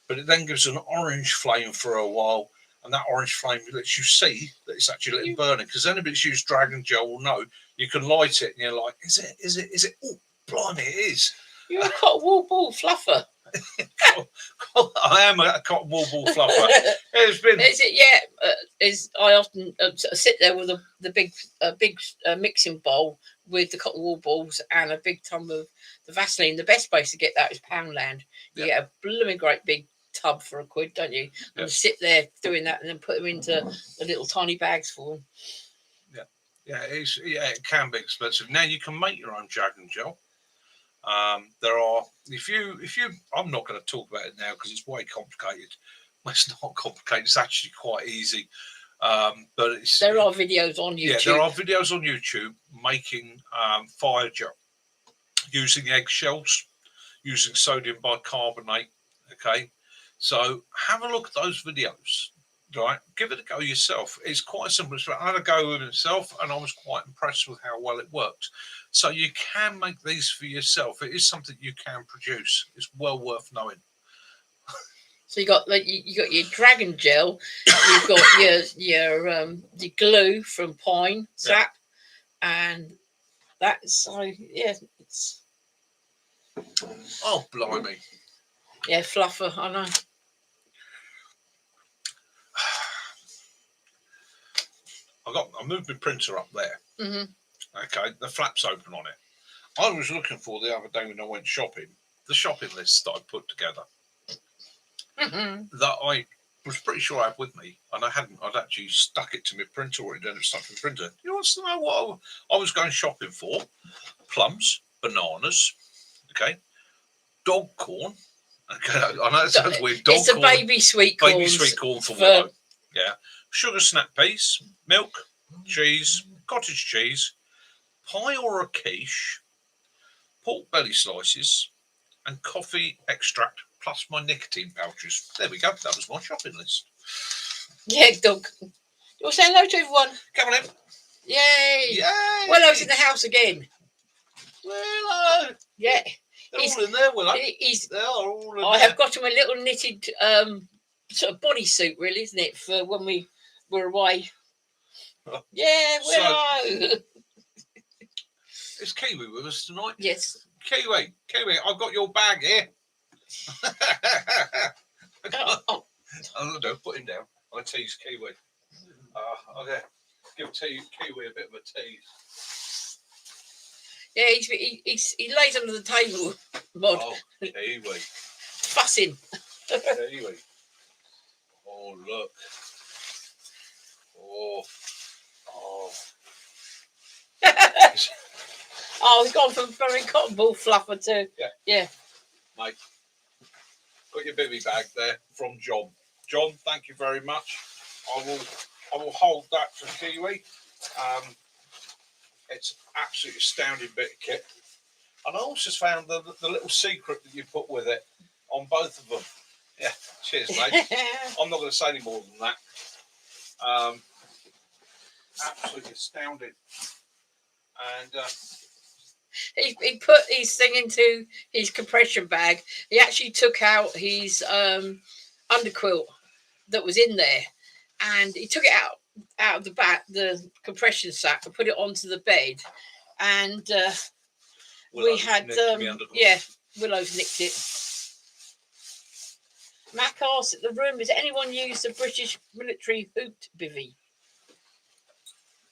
but it then gives an orange flame for a while, and that orange flame lets you see that it's actually letting burning. Because anybody that's used Dragon Gel will know you can light it, and you're like, is it? Oh, blimey, it is. You're a cotton wool ball fluffer. I am a cotton wool ball fluffer. It's been. Is it? Yeah. I often sit there with the big mixing bowl with the cotton wool balls and a big tub of the Vaseline. The best place to get that is Poundland. You get a blooming great big tub for £1, don't you? And you sit there doing that, and then put them into the little tiny bags for them. It can be expensive. Now you can make your own Dragon Gel. There are, if you, I'm not going to talk about it now because it's way complicated. Well, it's not complicated. It's actually quite easy. But there are videos on YouTube. Yeah, there are videos on YouTube making fire gel using eggshells, using sodium bicarbonate. Okay, so have a look at those videos. Right, give it a go yourself. It's quite simple. I had a go with it myself, and I was quite impressed with how well it worked. So you can make these for yourself. It is something you can produce. It's well worth knowing. So you got your Dragon Gel, you've got your glue from pine sap, and that's it's. Oh blimey! Yeah, fluffer. I know. I moved my printer up there. Mm-hmm. Okay, the flap's open on it. I was looking for the other day when I went shopping, the shopping list that I put together. That I was pretty sure I had with me, and I hadn't. I'd actually stuck it to my printer, or it didn't have stuck in the printer. You want to know what I was going shopping for? Plums, bananas, okay, dog corn, Okay, I know it sounds weird. Dog It's a corn, baby sweet corn. baby sweet corn for Willow. Yeah. Sugar snap peas, milk, cheese, cottage cheese, pie or a quiche, pork belly slices, and coffee extract plus my nicotine pouches. There we go. That was my shopping list. Yeah, dog. You'll say hello to everyone. Come on in. Yay! Yay! Willow's in the house again. Willow. Yeah. They're all in there, Willow. They are all in I there. have got him a little knitted sort of bodysuit, really, isn't it, for when we were away. Yeah, Willow. Is Kiwi with us tonight? Yes. Kiwi, I've got your bag here. Oh. No, put him down. I tease Kiwi. Okay, give Kiwi a bit of a tease. Yeah, he lays under the table, Mod. Oh, Kiwi. Fussing. Kiwi. Oh, look. Oh. Oh, he's gone from very cotton ball fluffer to... Yeah. Mate, got your bivvy bag there from John. John, thank you very much. I will hold that for Kiwi. It's an absolutely astounding bit of kit. And I also found the little secret that you put with it on both of them. Yeah, cheers, mate. I'm not going to say any more than that. Absolutely astounding. And he put his thing into his compression bag. He actually took out his underquilt that was in there, and he took it out of the back, the compression sack, and put it onto the bed. And we had Willow's nicked it. Mac asked at the room, has anyone used the British military hooped bivvy?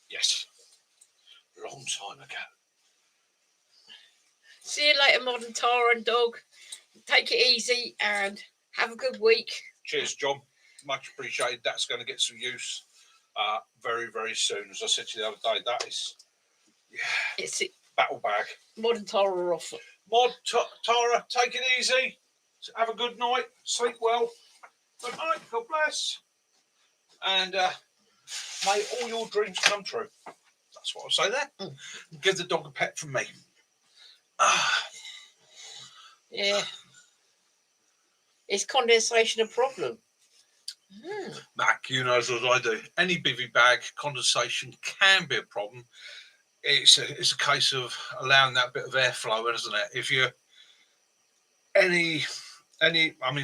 Yes, a long time ago. See you later, Modern Tara and Dog. Take it easy and have a good week. Cheers, John. Much appreciated. That's going to get some use very, very soon. As I said to you the other day, that is it's battle bag. Modern Tara off. Tara, take it easy. Have a good night. Sleep well. Good night. God bless. And may all your dreams come true. That's what I'll say there. Give the dog a pet from me. Yeah. Is condensation a problem? Mac, you know as well as I do. Any bivvy bag, condensation can be a problem. It's a case of allowing that bit of airflow, isn't it? If you're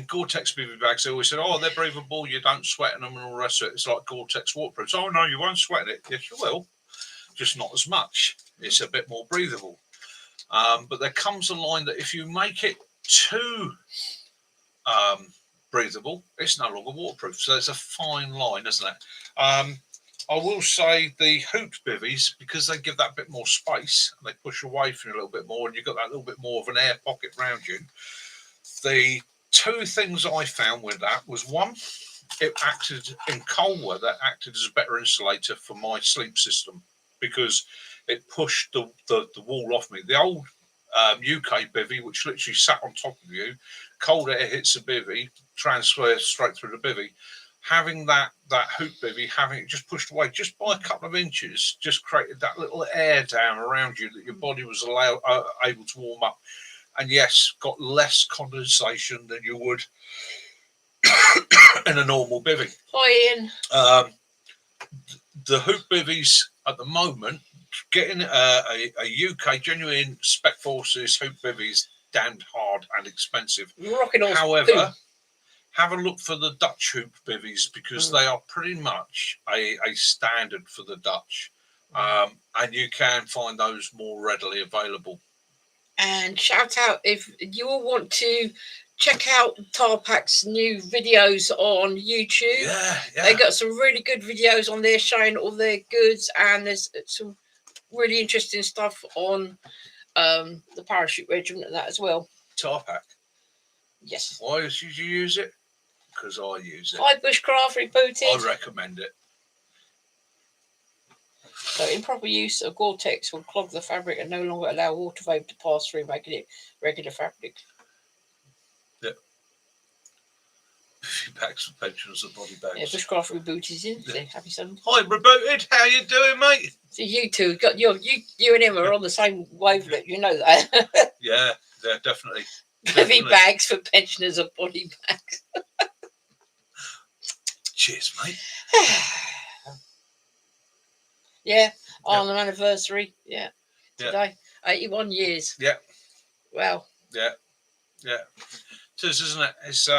Gore-Tex bivvy bags, they always said, oh, they're breathable, you don't sweat in them and all the rest of it. It's like Gore-Tex waterproof. Oh, no, you won't sweat in it. Yes, you will. Just not as much. It's a bit more breathable. But there comes a line that if you make it too breathable, it's no longer waterproof. So there's a fine line, isn't it? I will say the hooped bivvies, because they give that bit more space and they push away from you a little bit more, and you've got that little bit more of an air pocket around you. The two things I found with that was, one, it acted in cold weather, acted as a better insulator for my sleep system because it pushed the wall off me. The old UK bivvy, which literally sat on top of you, cold air hits the bivvy, transfers straight through the bivvy. Having that hoop bivvy, having it just pushed away just by a couple of inches, just created that little air dam around you that your body was able to warm up. And yes, got less condensation than you would in a normal bivvy. Hi, Ian. The hoop bivvies at the moment, getting a UK genuine Spec Forces hoop bivvy is damned hard and expensive. However, have a look for the Dutch hoop bivvies because they are pretty much a standard for the Dutch. And you can find those more readily available. And shout out if you all want to check out Tarpak's new videos on YouTube. Yeah. They got some really good videos on there showing all their goods, and there's some really interesting stuff on the parachute regiment and that as well. Tarpak. Yes. Why should you use it? Because I use it. Hi, Bushcraft rebooted. I recommend it. So improper use of Gore-Tex will clog the fabric and no longer allow water vapor to pass through, making it regular fabric. Yeah. A few bags for pensioners and body bags. Yeah, Bushcraft Rebooted in. Yeah. Happy son. Hi, Rebooted. How you doing, mate? So you two got you and him are on the same wavelength. You know that. Yeah, definitely. Heavy bags for pensioners and body bags. Cheers, mate. Yeah, on an anniversary. Yeah, today, 81 years. Yeah. Wow. Yeah. It is, isn't it? It's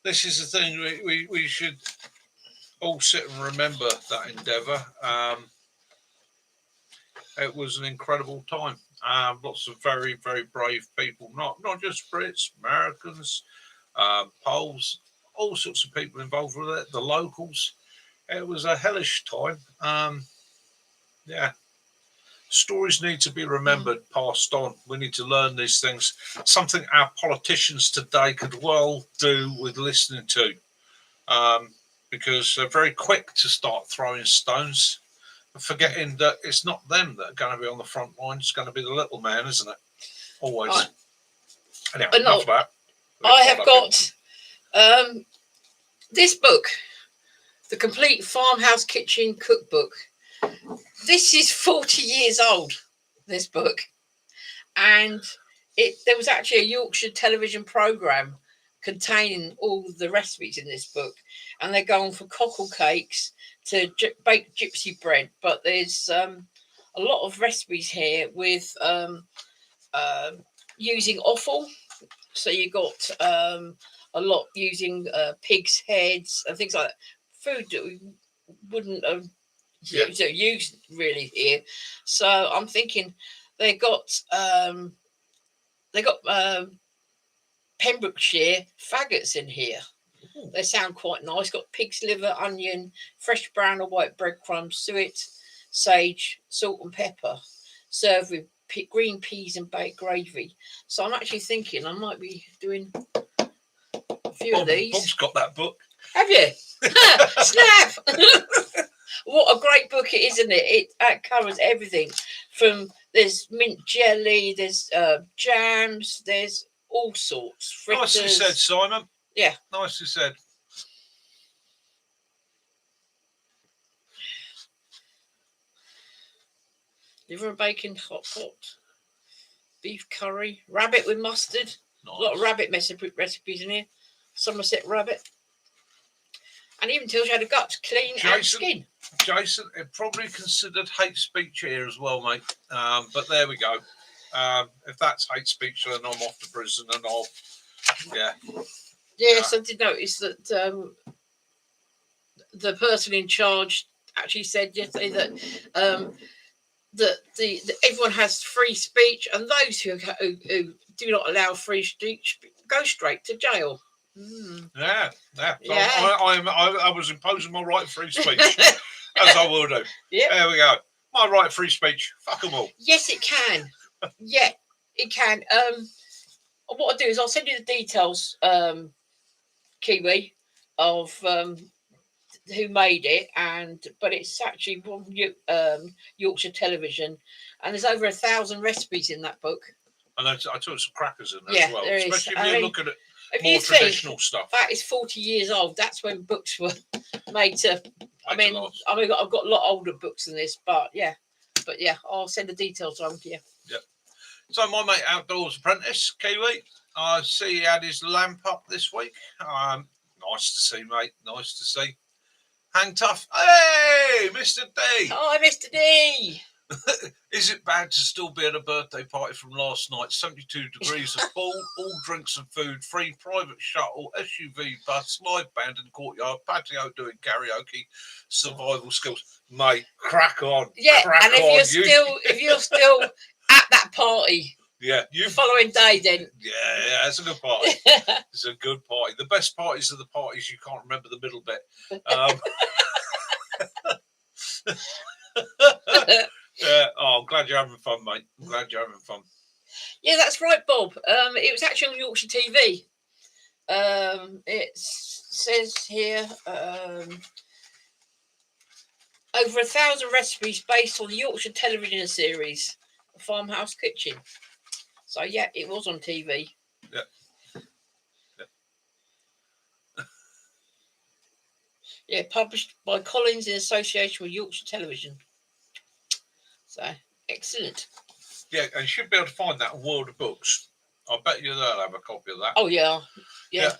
this is the thing we should all sit and remember that endeavour. It was an incredible time. Lots of very, very brave people, not just Brits, Americans, Poles, all sorts of people involved with it, the locals. It was a hellish time. Stories need to be remembered, passed on. We need to learn these things. Something our politicians today could well do with listening to, because they're very quick to start throwing stones, forgetting that it's not them that are going to be on the front line. It's going to be the little man, isn't it? Always. Right. Anyway, enough of that. I have got this book, The Complete Farmhouse Kitchen Cookbook. This is 40 years old, this book. And there was actually a Yorkshire television programme containing all the recipes in this book. And they're going from cockle cakes to baked gypsy bread. But there's a lot of recipes here with using offal. So you got a lot using pigs' heads and things like that. Food that we wouldn't have used really here. So I'm thinking they got Pembrokeshire faggots in here. Ooh. They sound quite nice. Got pig's liver, onion, fresh brown or white breadcrumbs, suet, sage, salt and pepper. Served with green peas and baked gravy. So I'm actually thinking I might be doing a few of these. Bob's got that book. Have you? Snap! What a great book it is, isn't it? It covers everything from there's mint jelly, there's jams, there's all sorts. Fritters. Nicely said, Simon. Yeah. Nicely said. Liver and bacon hot pot, beef curry, rabbit with mustard. Nice. A lot of rabbit recipes in here. Somerset rabbit. And even tells you how to gut, clean and skin. Jason, it probably considered hate speech here as well, mate. But there we go. If that's hate speech, then I'm off to prison and I'll... Yes, I did notice that the person in charge actually said yesterday that everyone has free speech, and those who do not allow free speech go straight to jail. Yeah. So I was imposing my right of free speech, as I will do. Yeah. There we go. My right of free speech. Fuck them all. Yes, it can. Yeah, it can. What I'll do is I'll send you the details, Kiwi, of who made it, but it's actually from Yorkshire Television, and there's over 1,000 recipes in that book. And I took some crackers in there as well, especially if you look at it. If more traditional stuff. That is 40 years old. That's when books were made to. I've got a lot older books than this, but yeah, I'll send the details on to you. Yep. So my mate Outdoors Apprentice, Kiwi, I see he had his lamp up this week. Nice to see, mate. Nice to see. Hang tough. Hey, Mr. D. Hi, Mr. D. Is it bad to still be at a birthday party from last night? 72 degrees of full, all drinks and food, free private shuttle, SUV bus, live band in the courtyard, patio doing karaoke, survival skills. Mate, crack on. Yeah, crack and if you're still at that party, the following day, then it's a good party. It's a good party. The best parties are the parties you can't remember the middle bit. I'm glad you're having fun, mate. I'm glad you're having fun. Yeah, that's right, Bob. It was actually on Yorkshire TV. It says here over 1,000 recipes based on the Yorkshire television series, Farmhouse Kitchen. So yeah, it was on TV. Yeah. Yeah, published by Collins in association with Yorkshire Television. So, excellent. Yeah, and you should be able to find that on World of Books. I bet you they'll have a copy of that. Oh, yeah. Yeah.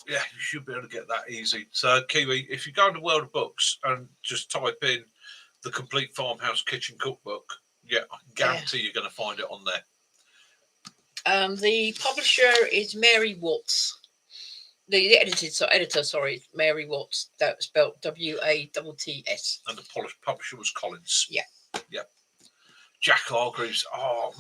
Yeah, you should be able to get that easy. So, Kiwi, if you go to World of Books and just type in the Complete Farmhouse Kitchen Cookbook, yeah, I guarantee you're going to find it on there. The publisher is Mary Watts. The editor, sorry, Mary Watts. That's spelled WATTS. And the publisher was Collins. Yeah. Jack Hargreaves. Oh,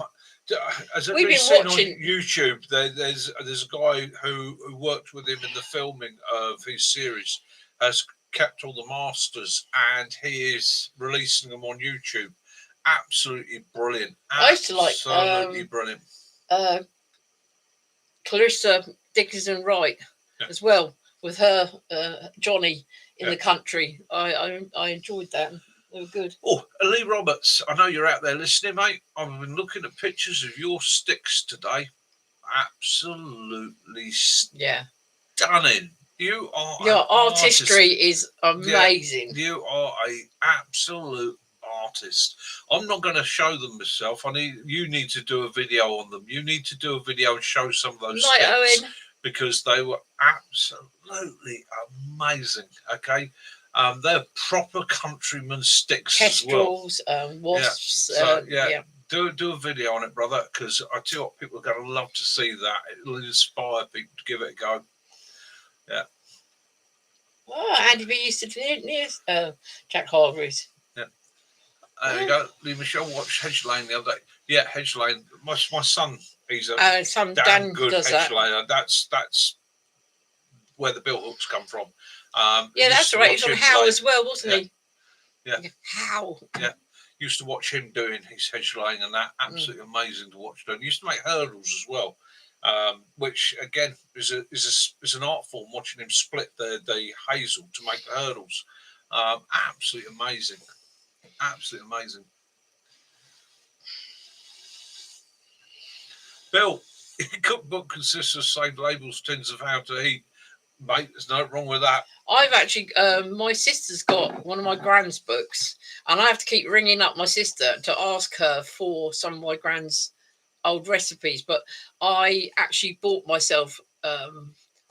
as We've been seen watching on YouTube, there's a guy who worked with him in the filming of his series, has kept all the masters, and he is releasing them on YouTube. Absolutely brilliant. I used to like absolutely brilliant. Clarissa Dickinson Wright as well, with her Johnny in the country. I enjoyed that. They were good. Oh, Lee Roberts, I know you're out there listening, mate. I've been looking at pictures of your sticks today. Absolutely stunning. You are your artistry is amazing. Yeah, you are a absolute artist. I'm not going to show them myself. You need to do a video on them. You need to do a video and show some of those sticks, Owen, because they were absolutely amazing. Okay. They're proper country sticks Kestrels, as well. Wasps. Do a video on it, brother, because I tell you what, people are going to love to see that. It'll inspire people to give it a go. Yeah. Oh, Andy B used to do it, Jack Hargreaves. Yeah. There you go. Lee Michelle watched Hedge Lane the other day. Yeah, Hedge Lane. My son, he's a damn good hedge laner. That's where the bill hooks come from. That's right. He's on How as well, wasn't he? Yeah. How? Yeah. Used to watch him doing his hedge laying and that. Absolutely amazing to watch doing. Used to make hurdles as well, which again is an art form. Watching him split the hazel to make the hurdles, absolutely amazing. Absolutely amazing. Bill, your cookbook consists of saved labels, tins of how to eat. Mate, there's no wrong with that. I've actually, my sister's got one of my grand's books, and I have to keep ringing up my sister to ask her for some of my grand's old recipes. But I actually bought myself, I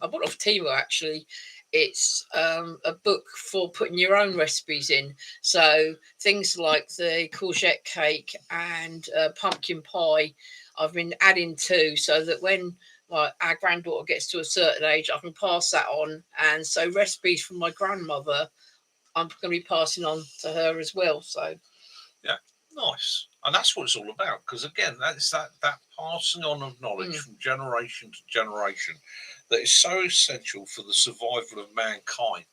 bought it off Timo actually. It's a book for putting your own recipes in. So things like the courgette cake and pumpkin pie, I've been adding to, so that when our granddaughter gets to a certain age, I can pass that on. And so recipes from my grandmother, I'm going to be passing on to her as well. So, yeah, nice. And that's what it's all about. Because again, that's that passing on of knowledge from generation to generation that is so essential for the survival of mankind.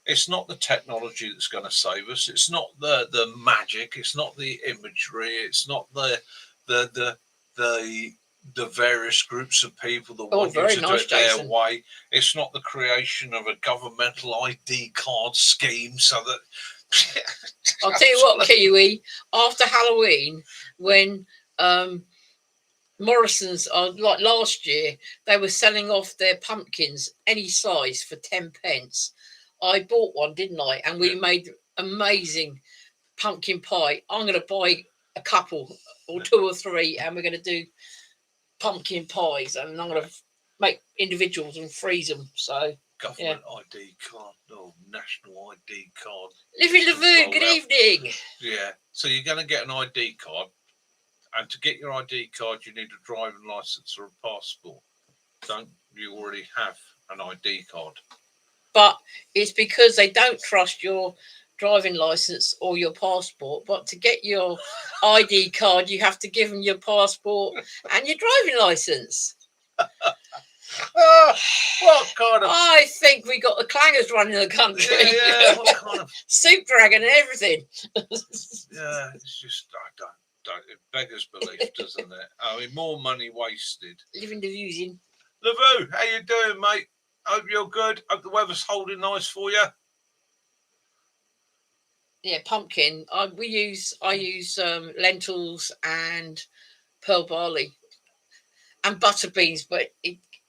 It's not the technology that's going to save us. It's not the magic. It's not the imagery. It's not the various groups of people that want you to do it their way. It's not the creation of a governmental ID card scheme so that... I'll tell you what, Kiwi, after Halloween, when Morrison's, like last year, they were selling off their pumpkins any size for 10 pence. I bought one, didn't I? And we made amazing pumpkin pie. I'm going to buy a couple or 2 or 3, and we're going to do pumpkin pies, and I'm going to make individuals and freeze them. So government ID card, national ID card. Living Lavoo, good evening. Yeah, so you're going to get an ID card, and to get your ID card, you need a driving license or a passport. Don't you already have an ID card? But it's because they don't trust your driving license or your passport. But to get your ID card, you have to give them your passport and your driving license. What kind of... I think we got the clangers running the country. Yeah, what kind of... Soup dragon and everything. Yeah, it's just, it beggars belief, doesn't it? I mean, more money wasted. Living the using. Lavoo, how you doing, mate? Hope you're good. Hope the weather's holding nice for you. Yeah, pumpkin. I use lentils and pearl barley and butter beans, but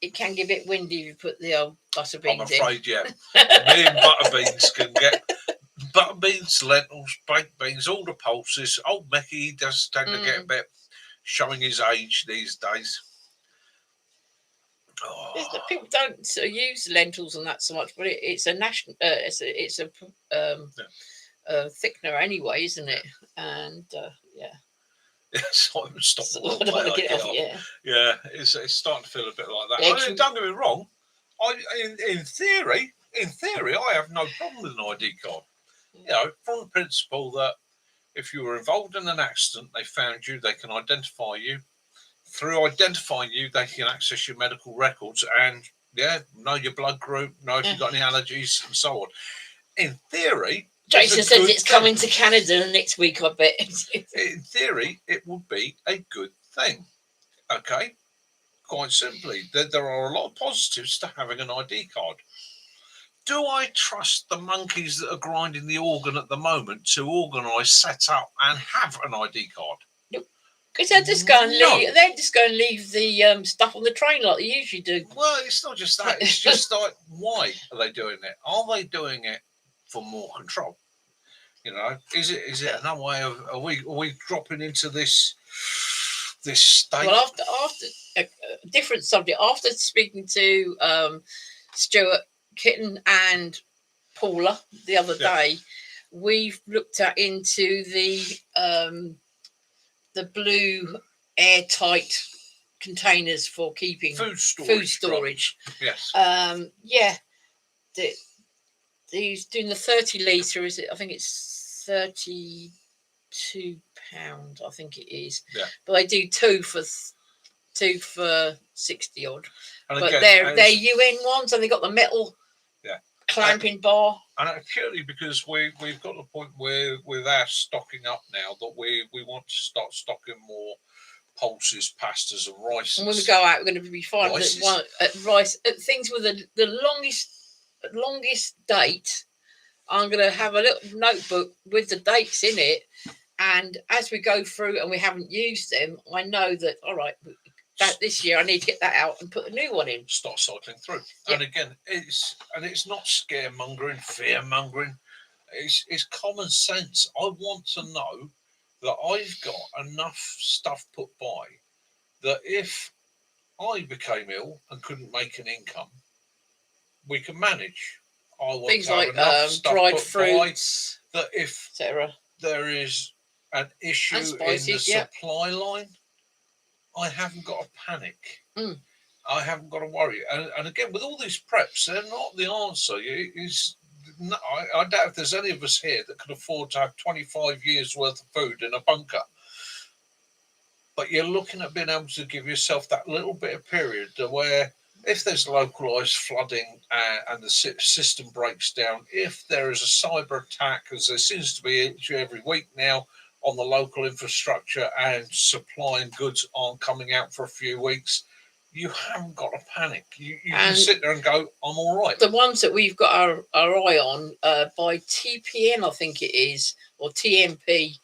it can get a bit windy if you put the old butter I'm beans in. afraid, yeah. Me and butter beans can get butter beans, lentils, baked beans, all the pulses. Old Mickey does tend to get a bit showing his age these days. People don't use lentils and that so much, but it's a national. It's a thickener anyway, isn't it? And yeah. So stop the world. I don't want to get off. Yeah. Yeah, it's starting to feel a bit like that. Yeah, I mean, don't get me wrong. In theory, I have no problem with an ID card. You know, from the principle that if you were involved in an accident, they found you, they can identify you. Through identifying you, they can access your medical records and, know your blood group, know if you've got any allergies and so on. In theory... Jason says it's coming to Canada next week, I bet. In theory, it would be a good thing. Okay? Quite simply. There are a lot of positives to having an ID card. Do I trust the monkeys that are grinding the organ at the moment to organise, set up and have an ID card? Because they're just going to leave the stuff on the train like they usually do. Well, it's not just that. It's just like, why are they doing it? Are they doing it for more control? You know, is it another way of are we dropping into this state? Well, after a different subject, after speaking to Stuart, Kitten, and Paula the other day, we've looked into the blue airtight containers for keeping food storage. Right. Yes. He's doing the 30 litre. Is it? I think it's £32. I think it is. Yeah. But they do two for 60 odd. And but again, they're UN ones, and they got the metal clamping bar. And purely because we've got to the point where with our stocking up now that we want to start stocking more pulses, pastas, and rices. And when we go out, we're going to be finding rice things with the longest date. I'm going to have a little notebook with the dates in it, and as we go through and we haven't used them, I know that that this year I need to get that out and put a new one in. Start cycling through. Yep. And again, it's not scaremongering, fear mongering. It's common sense. I want to know that I've got enough stuff put by that if I became ill and couldn't make an income, we can manage. I want things to have like enough stuff dried put fruits, by that if etc. there is an issue spices, in the supply line, I haven't got to panic. I haven't got to worry. And again, with all these preps, they're not the answer. I doubt if there's any of us here that could afford to have 25 years worth of food in a bunker. But you're looking at being able to give yourself that little bit of period where if there's localised flooding and the system breaks down, if there is a cyber attack, as there seems to be every week now, on the local infrastructure and supplying goods aren't coming out for a few weeks, you haven't got to panic. You can sit there and go, I'm all right. The ones that we've got our eye on by TPN, I think it is, or TMP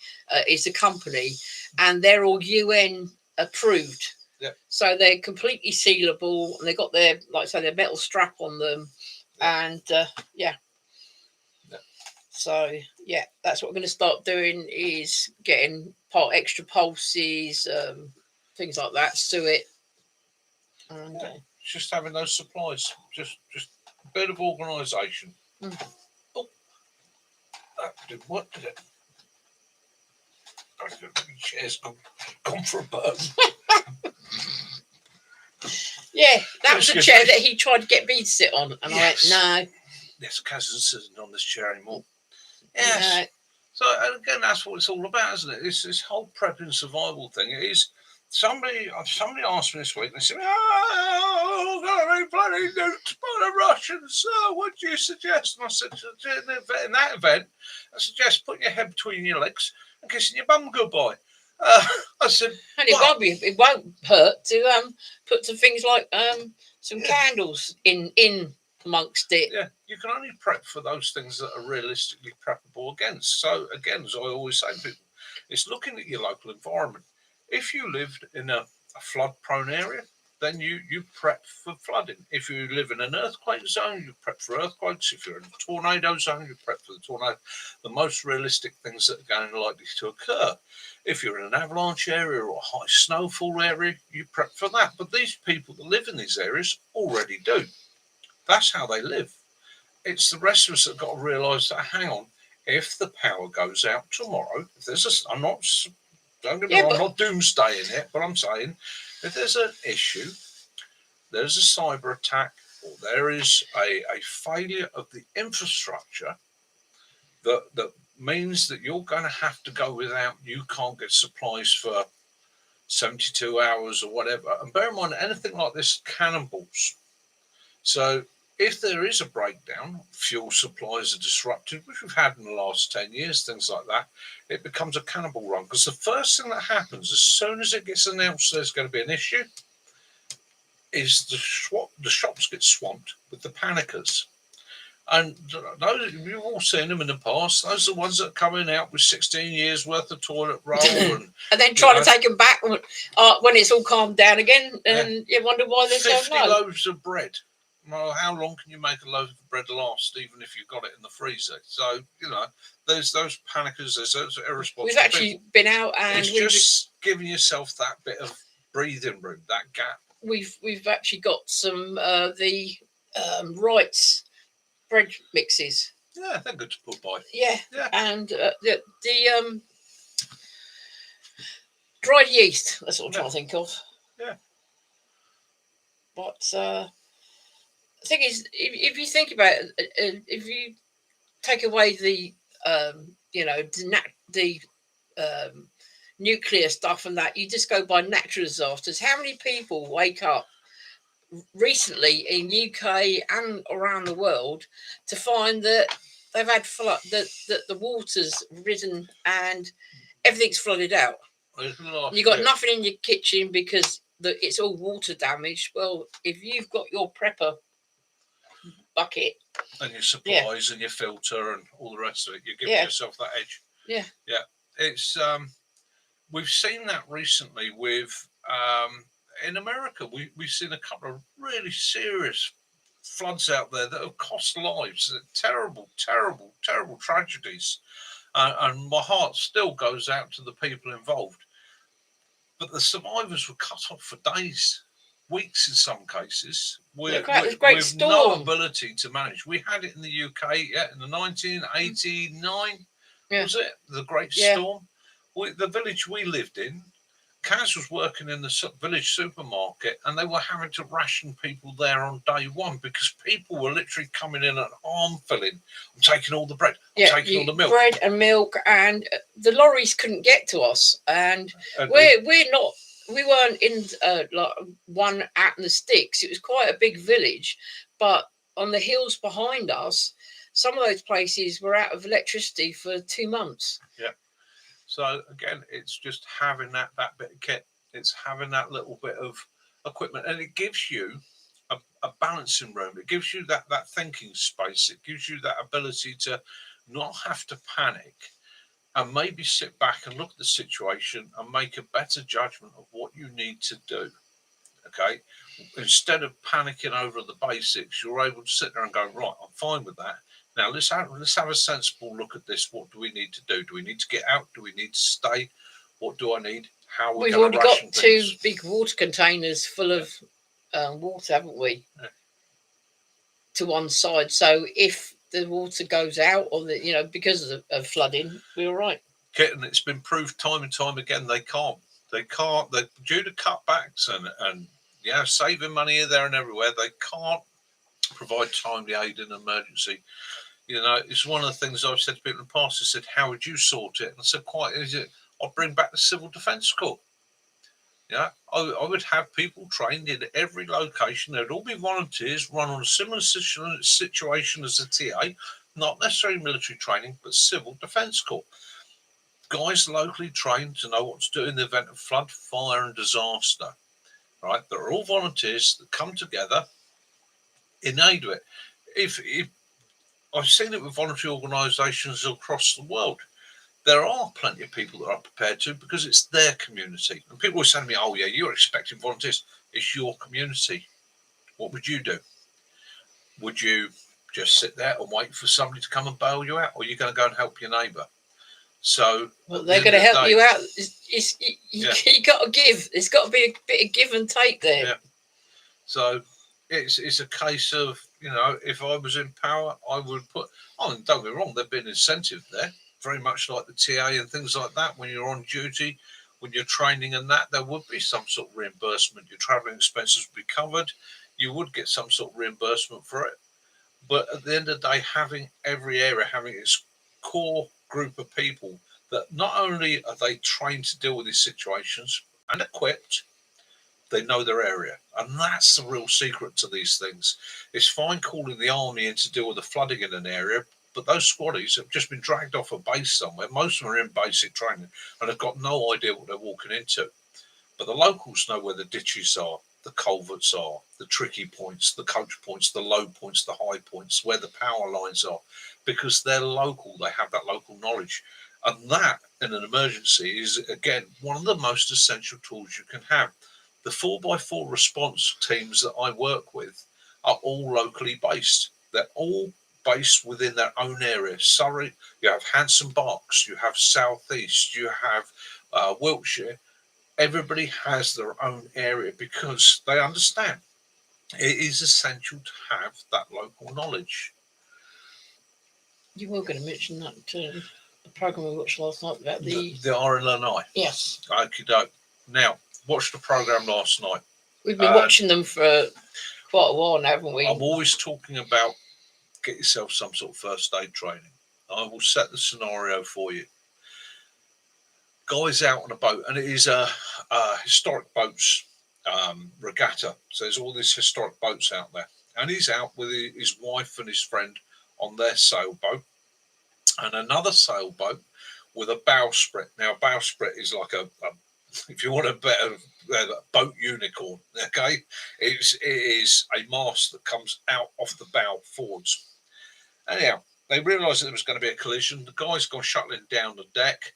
is a company, and they're all UN approved. Yep. So they're completely sealable, and they've got their, like I say, their metal strap on them. Yep. And so, that's what we're going to start doing, is getting extra pulses, things like that, suet. And just having those supplies, just a bit of organisation. Oh, that didn't work, did it? The chair's gone for a burn. That was the chair that he tried to get me to sit on, and I went, no. Yes, Kaz isn't sitting on this chair anymore. Yes. No. So, and again, that's what it's all about, isn't it? This whole prep and survival thing. It is. Somebody asked me this week. They said, "Oh, got bloody nuked by the Russians. What do you suggest?" And I said, "In that event, I suggest putting your head between your legs and kissing your bum goodbye." I said, and it won't hurt to put some things like some candles in amongst it. Yeah, you can only prep for those things that are realistically preppable against. So again, as I always say to people, it's looking at your local environment. If you lived in a flood-prone area, then you prep for flooding. If you live in an earthquake zone, you prep for earthquakes. If you're in a tornado zone, you prep for the tornado. The most realistic things that are going likely to occur. If you're in an avalanche area or a high snowfall area, you prep for that. But these people that live in these areas already do. That's how they live. It's the rest of us that got to realise that, hang on, if the power goes out tomorrow, if there's a, I'm not, don't get me wrong, I'm not doomsdaying it, but I'm saying if there's an issue, there's a cyber attack, or there is a failure of the infrastructure that means that you're going to have to go without, you can't get supplies for 72 hours or whatever. And bear in mind, anything like this cannonballs. So if there is a breakdown, fuel supplies are disrupted, which we've had in the last 10 years, things like that, it becomes a cannonball run. Because the first thing that happens, as soon as it gets announced there's going to be an issue, is the shops get swamped with the panickers. And those, you've all seen them in the past. Those are the ones that are coming out with 16 years worth of toilet roll. And then trying to take them back when it's all calmed down again. And you wonder why they're so low. 50 loaves of bread. Well, how long can you make a loaf of bread last, even if you've got it in the freezer? So, there's those panickers, there's those irresponsible We've actually been out and it's just giving yourself that bit of breathing room, that gap. We've actually got some the Wright's bread mixes. Yeah, they're good to put by. Yeah. And the dried yeast, that's what I'm trying to think of. Yeah. But the thing is, if you think about it, if you take away the nuclear stuff and that, you just go by natural disasters. How many people wake up recently in UK and around the world to find that they've had flood, that the water's risen and everything's flooded out? You got nothing in your kitchen because it's all water damaged. Well, if you've got your prepper bucket and your supplies and your filter and all the rest of it, you're giving yourself that edge. Yeah. It's we've seen that recently with in America. We've seen a couple of really serious floods out there that have cost lives. Terrible tragedies, and my heart still goes out to the people involved. But the survivors were cut off for days, weeks in some cases, with no ability to manage. We had it in the UK, in the 1989, was it? The Great Storm. The village we lived in, Kaz was working in the village supermarket, and they were having to ration people there on day one because people were literally coming in and arm filling. I'm taking all the bread, I'm taking all the milk. Bread and milk, and the lorries couldn't get to us. And we weren't in like one out in the sticks. It was quite a big village, but on the hills behind us, some of those places were out of electricity for 2 months. Yeah. So again, it's just having that bit of kit. It's having that little bit of equipment, and it gives you a balancing room. It gives you that thinking space. It gives you that ability to not have to panic and maybe sit back and look at the situation and make a better judgment of what you need to do. Okay, instead of panicking over the basics, you're able to sit there and go, right, I'm fine with that. Now let's have a sensible look at this. What do we need to do? Do we need to get out? Do we need to stay? What do I need? How are we going to ration things? We've already got 2 big water containers full of water, haven't we? Yeah. To one side. So if the water goes out, or because of flooding, we're all right. And it's been proved time and time again they can't. They're due to cutbacks and saving money here, there and everywhere. They can't provide timely aid in an emergency. It's one of the things I've said to people in the past. I said, how would you sort it? And I said, quite easy. I'll bring back the Civil Defence Corps. I would have people trained in every location. They'd all be volunteers, run on a similar situation as a TA, not necessarily military training, but Civil Defence Corps. Guys locally trained to know what to do in the event of flood, fire and disaster. Right? They're all volunteers that come together in aid of it. If I've seen it with voluntary organisations across the world, there are plenty of people that are prepared to, because it's their community. And people always say to me, oh yeah, you're expecting volunteers. It's your community. What would you do? Would you just sit there and wait for somebody to come and bail you out, or are you going to go and help your neighbour? So well, they're going to help you out. You got to give. There's got to be a bit of give and take there. Yeah. So it's a case of, if I was in power, I would put. Oh, and don't get me wrong, there'd be an incentive there, very much like the TA and things like that. When you're on duty, when you're training and that, there would be some sort of reimbursement. Your travelling expenses would be covered. You would get some sort of reimbursement for it. But at the end of the day, having every area having its core group of people that not only are they trained to deal with these situations and equipped, they know their area. And that's the real secret to these things. It's fine calling the army in to deal with the flooding in an area, but those squaddies have just been dragged off a base somewhere. Most of them are in basic training and have got no idea what they're walking into. But the locals know where the ditches are, the culverts are, the tricky points, the coach points, the low points, the high points, where the power lines are, because they're local. They have that local knowledge. And that, in an emergency, is, again, one of the most essential tools you can have. The 4x4 response teams that I work with are all locally based. They're all based within their own area. Surrey, you have Hanson Berks, you have South East, you have Wiltshire. Everybody has their own area because they understand it is essential to have that local knowledge. You were going to mention that the program we watched last night about the RNLI. Yes. Okie doke. Now, watched the program last night. We've been watching them for quite a while now, haven't we? I'm always talking about get yourself some sort of first aid training. I will set the scenario for you. Guy's out on a boat, and it is a historic boats regatta. So there's all these historic boats out there, and he's out with his wife and his friend on their sailboat, and another sailboat with a bowsprit. Now, a bowsprit is like a if you want a better boat unicorn, okay, it is a mast that comes out off the bow forwards. Anyhow, they realised that there was going to be a collision. The guy's gone shuttling down the deck,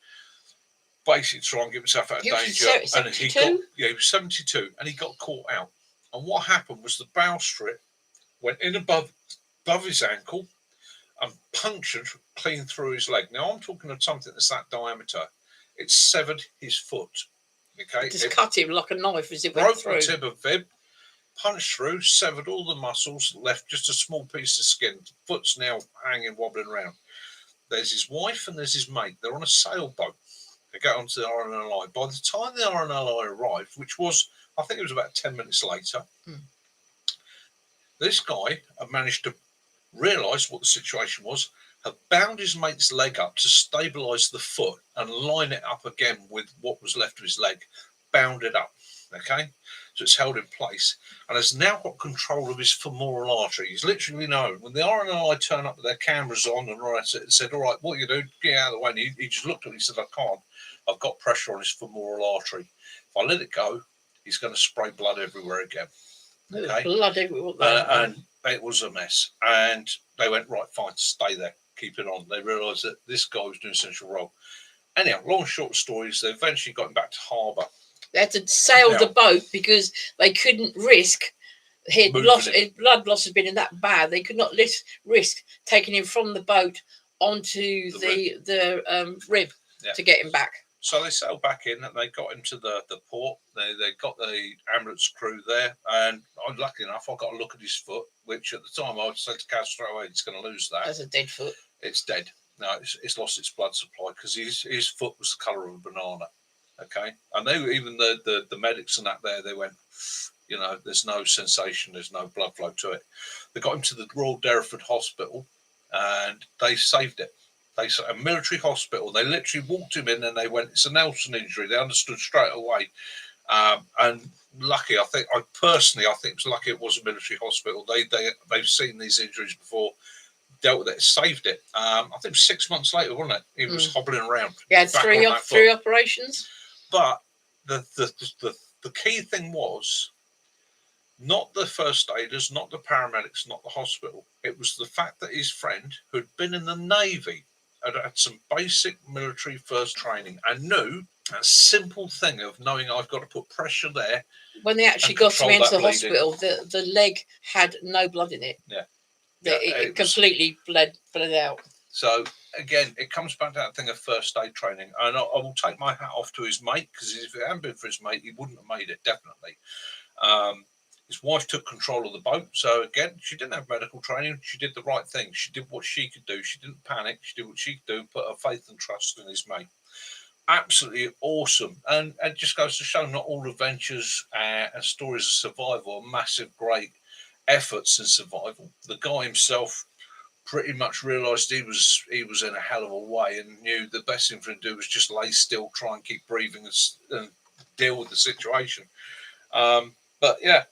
basically trying to get himself out of danger. And he was 72, and he got caught out. And what happened was the bowsprit went in above his ankle and punctured clean through his leg. Now, I'm talking of something that's that diameter. It severed his foot. Okay, it cut him like a knife as it went through. Broke the tib of fib, punched through, severed all the muscles, left just a small piece of skin. The foot's now hanging, wobbling around. There's his wife and there's his mate. They're on a sailboat. They go onto the RNLI. By the time the RNLI arrived, which was, I think it was about 10 minutes later, this guy had managed to realise what the situation was, had bound his mate's leg up to stabilise the foot and line it up again with what was left of his leg, bound it up, okay? So it's held in place and has now got control of his femoral artery. He's literally known. When the RNLI turned up with their cameras on and said, all right, what you do, get out of the way. And he just looked at me and said, I can't. I've got pressure on his femoral artery. If I let it go, he's going to spray blood everywhere again. Okay? Blood everywhere. And it was a mess. And they went, right, fine, stay there. Keep it on. They realised that this guy was doing an essential role. Anyhow, long and short stories, they eventually got him back to harbour. They had to sail the boat because they couldn't risk blood loss had been in that bad. They could not risk taking him from the boat onto the rib to get him back. So they sailed back in and they got him to the port. They got the ambulance crew there, and I'm lucky enough, I got a look at his foot, which at the time I would say to Cal straight away, he's going to lose that. That's a dead foot. It's dead. No, it's lost its blood supply because his foot was the colour of a banana. Okay, and they even the medics and that they went, there's no sensation, there's no blood flow to it. They got him to the Royal Derriford Hospital, and they saved it. They a military hospital. They literally walked him in, and they went, it's a Nelson injury. They understood straight away, and lucky. I think it was lucky it was a military hospital. They've seen these injuries before. Dealt with it, saved it. I think it was 6 months later, wasn't it? He was hobbling around. He had three operations. But the key thing was not the first aiders, not the paramedics, not the hospital. It was the fact that his friend, who'd been in the Navy had some basic military first training and knew a simple thing of knowing I've got to put pressure there. When they actually got him into the hospital, the leg had no blood in it. Yeah. It completely bled out. So again, it comes back to that thing of first aid training, and I will take my hat off to his mate, because if it hadn't been for his mate, he wouldn't have made it, definitely. His wife took control of the boat, so again, she didn't have medical training. She did the right thing. She did what she could do. She didn't panic. She did what she could do, put her faith and trust in his mate. Absolutely awesome, and it just goes to show not all adventures and stories of survival are massive, great efforts in survival. The guy himself pretty much realised he was in a hell of a way, and knew the best thing for him to do was just lay still, try and keep breathing, and deal with the situation. But yeah,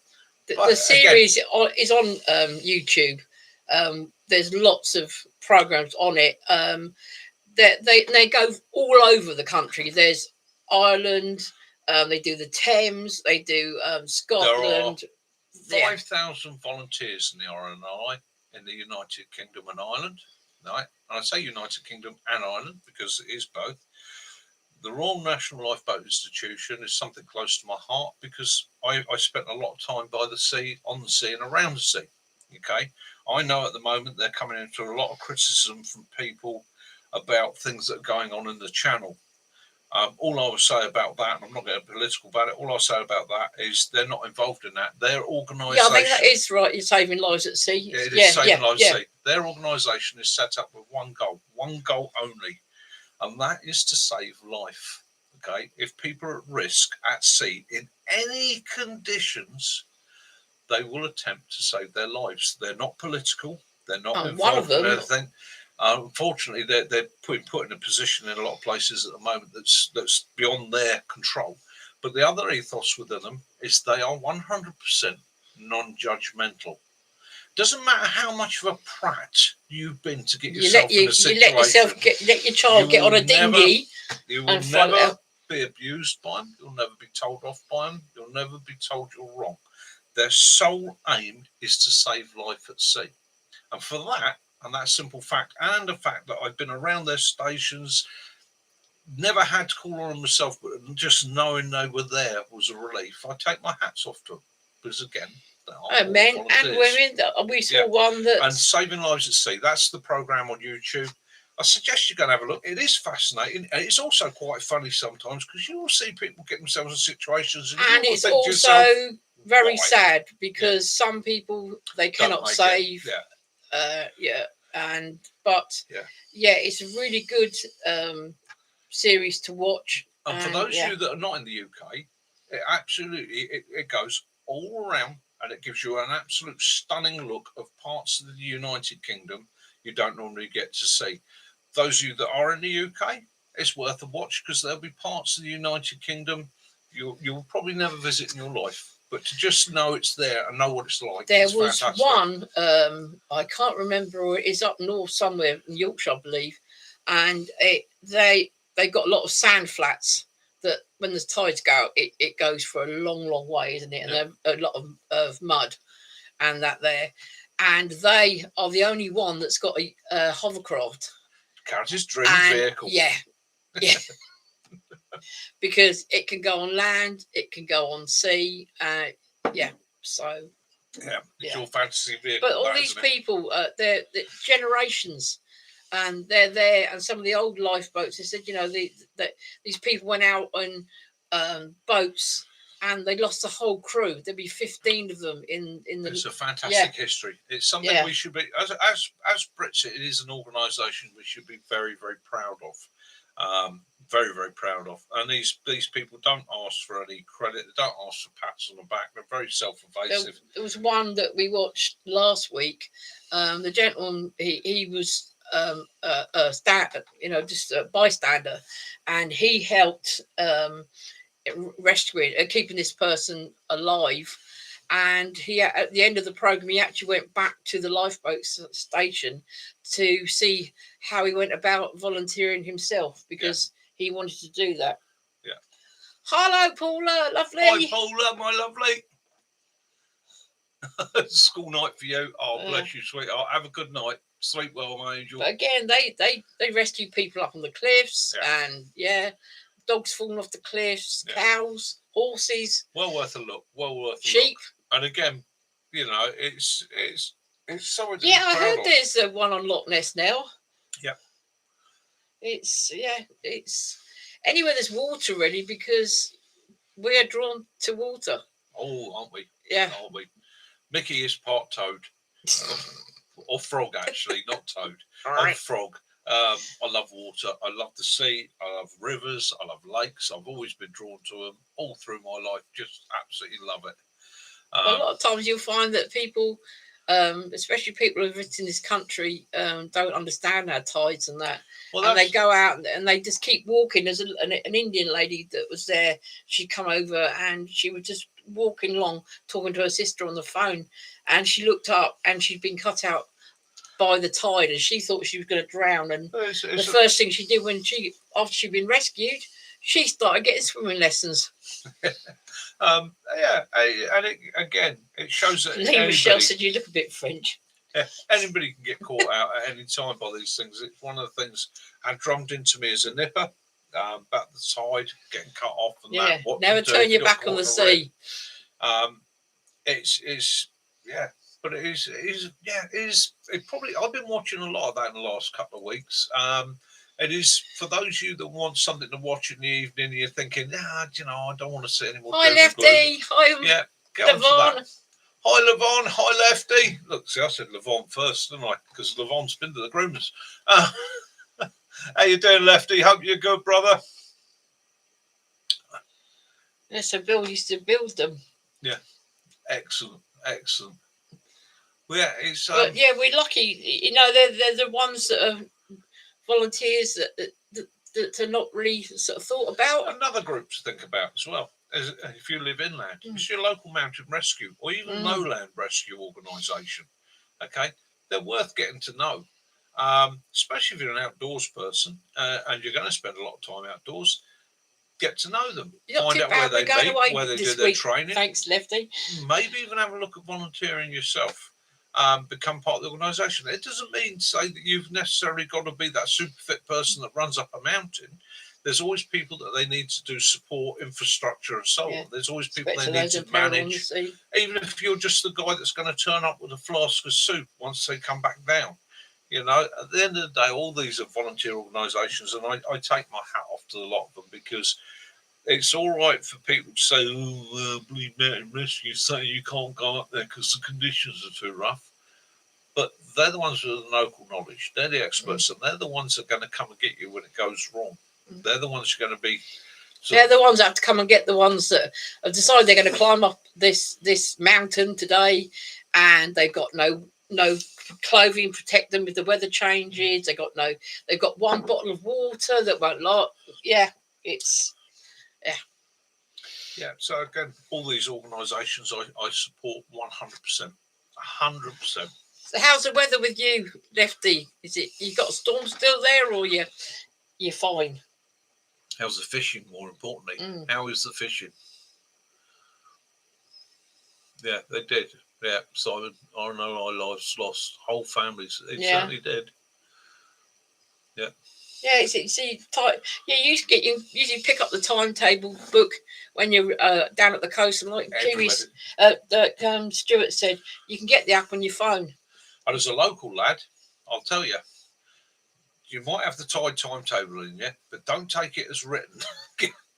the series is on YouTube. There's lots of programs on it. They go all over the country. There's Ireland. They do the Thames. They do Scotland. There are 5,000 volunteers in the RNLI in the United Kingdom and Ireland. Right? And I say United Kingdom and Ireland because it is both. The Royal National Lifeboat Institution is something close to my heart, because I spent a lot of time by the sea, on the sea, and around the sea. Okay, I know at the moment they're coming into a lot of criticism from people about things that are going on in the Channel. All I will say about that, and I'm not getting political about it, all I'll say about that is they're not involved in that. Their organisation... Yeah, I think that is right. You're saving lives at sea. Yeah, it is saving lives at sea. Their organisation is set up with one goal only, and that is to save life. Okay, if people are at risk at sea in any conditions, they will attempt to save their lives. They're not political. They're not involved in anything. Unfortunately, they're put in a position in a lot of places at the moment that's beyond their control. But the other ethos within them is they are 100% non-judgmental. Doesn't matter how much of a prat you've been to get yourself in a situation. Let your child get on a dinghy. You will never be abused by them. You'll never be told off by them. You'll never be told you're wrong. Their sole aim is to save life at sea. And for that, and that simple fact, and the fact that I've been around their stations, never had to call on them myself, but just knowing they were there was a relief. I take my hats off to them, because again, men and women. We saw one that... And Saving Lives at Sea. That's the programme on YouTube. I suggest you go and have a look. It is fascinating, and it's also quite funny sometimes, because you will see people get themselves in situations, and it's also very sad, because some people they cannot save. It's a really good series to watch. And for those of you that are not in the UK, it goes all around, and it gives you an absolute stunning look of parts of the United Kingdom you don't normally get to see. Those of you that are in the UK, it's worth a watch, because there'll be parts of the United Kingdom you'll probably never visit in your life. But to just know it's there and know what it's like. There was fantastic. One, I can't remember, it's up north somewhere in Yorkshire, I believe, and they got a lot of sand flats that when the tides go out, it goes for a long, long way, isn't it? And a lot of mud and that there. And they are the only one that's got a hovercraft. Character's dream vehicle. Yeah. Because it can go on land, it can go on sea. It's your fantasy vehicle. But all these people, they're generations, and they're there. And some of the old lifeboats, they said, these people went out on boats, and they lost the whole crew. There'd be 15 of them in the... It's a fantastic history. It's something we should be, as Brits, it is an organisation we should be very, very proud of. Very, very proud of. And these people don't ask for any credit. They don't ask for pats on the back. They're very self-evasive. There was one that we watched last week. The gentleman, he was just a bystander, and he helped rescuing, keeping this person alive. And at the end of the program, he actually went back to the lifeboat station to see how he went about volunteering himself, because he wanted to do that. Yeah. Hello, Paula, lovely. Hi, Paula, my lovely. School night for you. Oh, bless you, sweetheart. Have a good night. Sleep well, my angel. But again, they rescue people up on the cliffs, and dogs falling off the cliffs, cows, horses. Well worth a look. Well worth a sheep. Look. And again, you know, it's something. Yeah, I heard there's one on Loch Ness now. Yeah. It's anywhere there's water, really, because we are drawn to water. Oh, aren't we? Yeah. Aren't we? Mickey is part toad. Or frog, actually, not toad. I'm frog. I love water. I love the sea. I love rivers. I love lakes. I've always been drawn to them all through my life. Just absolutely love it. A lot of times you'll find that people, especially people who have lived in this country, don't understand our tides and that. Well, and they go out and they just keep walking. There's an Indian lady that was there. She'd come over and she was just walking along, talking to her sister on the phone. And she looked up and she'd been cut out by the tide and she thought she was going to drown. And the first thing she did after she'd been rescued, she started getting swimming lessons. And it shows that Lee Michelle said you look a bit French. Yeah, anybody can get caught out at any time by these things. It's one of the things I drummed into me as a nipper. About the tide, getting cut off, and that. What never turn your back on the sea. But it is probably. I've been watching a lot of that in the last couple of weeks. It is for those of you that want something to watch in the evening. You're thinking, I don't want to see any more. Hi, Lefty. Hi, Levon. Hi, Levon. Hi, Lefty. Look, see, I said Levon first, didn't I? Because Levon's been to the groomers. How you doing, Lefty? Hope you're good, brother. Yeah, so Bill used to build them. Yeah, excellent. Well, yeah, it's. But yeah, we're lucky. You know, they're the ones that are volunteers that are not really sort of thought about. Another group to think about as well. If you live inland, it's your local mountain rescue or even lowland rescue organisation. Okay, they're worth getting to know, especially if you're an outdoors person and you're going to spend a lot of time outdoors. Get to know them, find out where they meet, where they do their training. Thanks, Lefty. Maybe even have a look at volunteering yourself. Become part of the organisation. It doesn't mean say that you've necessarily got to be that super fit person that runs up a mountain. There's always people that they need to do support, infrastructure, and so on. There's always people they need to manage. Even if you're just the guy that's going to turn up with a flask of soup once they come back down. You know, at the end of the day, all these are volunteer organisations, and I take my hat off to a lot of them because it's all right for people to say, Blue Mountain Rescue say you can't go up there because the conditions are too rough. But they're the ones with the local knowledge. They're the experts, and they're the ones that are going to come and get you when it goes wrong. They're the ones who are going to be. They're the ones that have to come and get the ones that have decided they're going to climb up this mountain today, and they've got no clothing to protect them if the weather changes. They've got one bottle of water that won't last. Yeah. So again, all these organisations I support 100%. 100%. So how's the weather with you, Lefty? Is it you got a storm still there, or you're fine? How's the fishing? More importantly, how is the fishing? Yeah, they did. Yeah, Simon. I know our lives lost whole families. It certainly did. Yeah. Yeah, you usually pick up the timetable book when you're down at the coast, and like Kiwi's, Stuart said, you can get the app on your phone. And as a local lad, I'll tell you, you might have the tide timetable in you, but don't take it as written.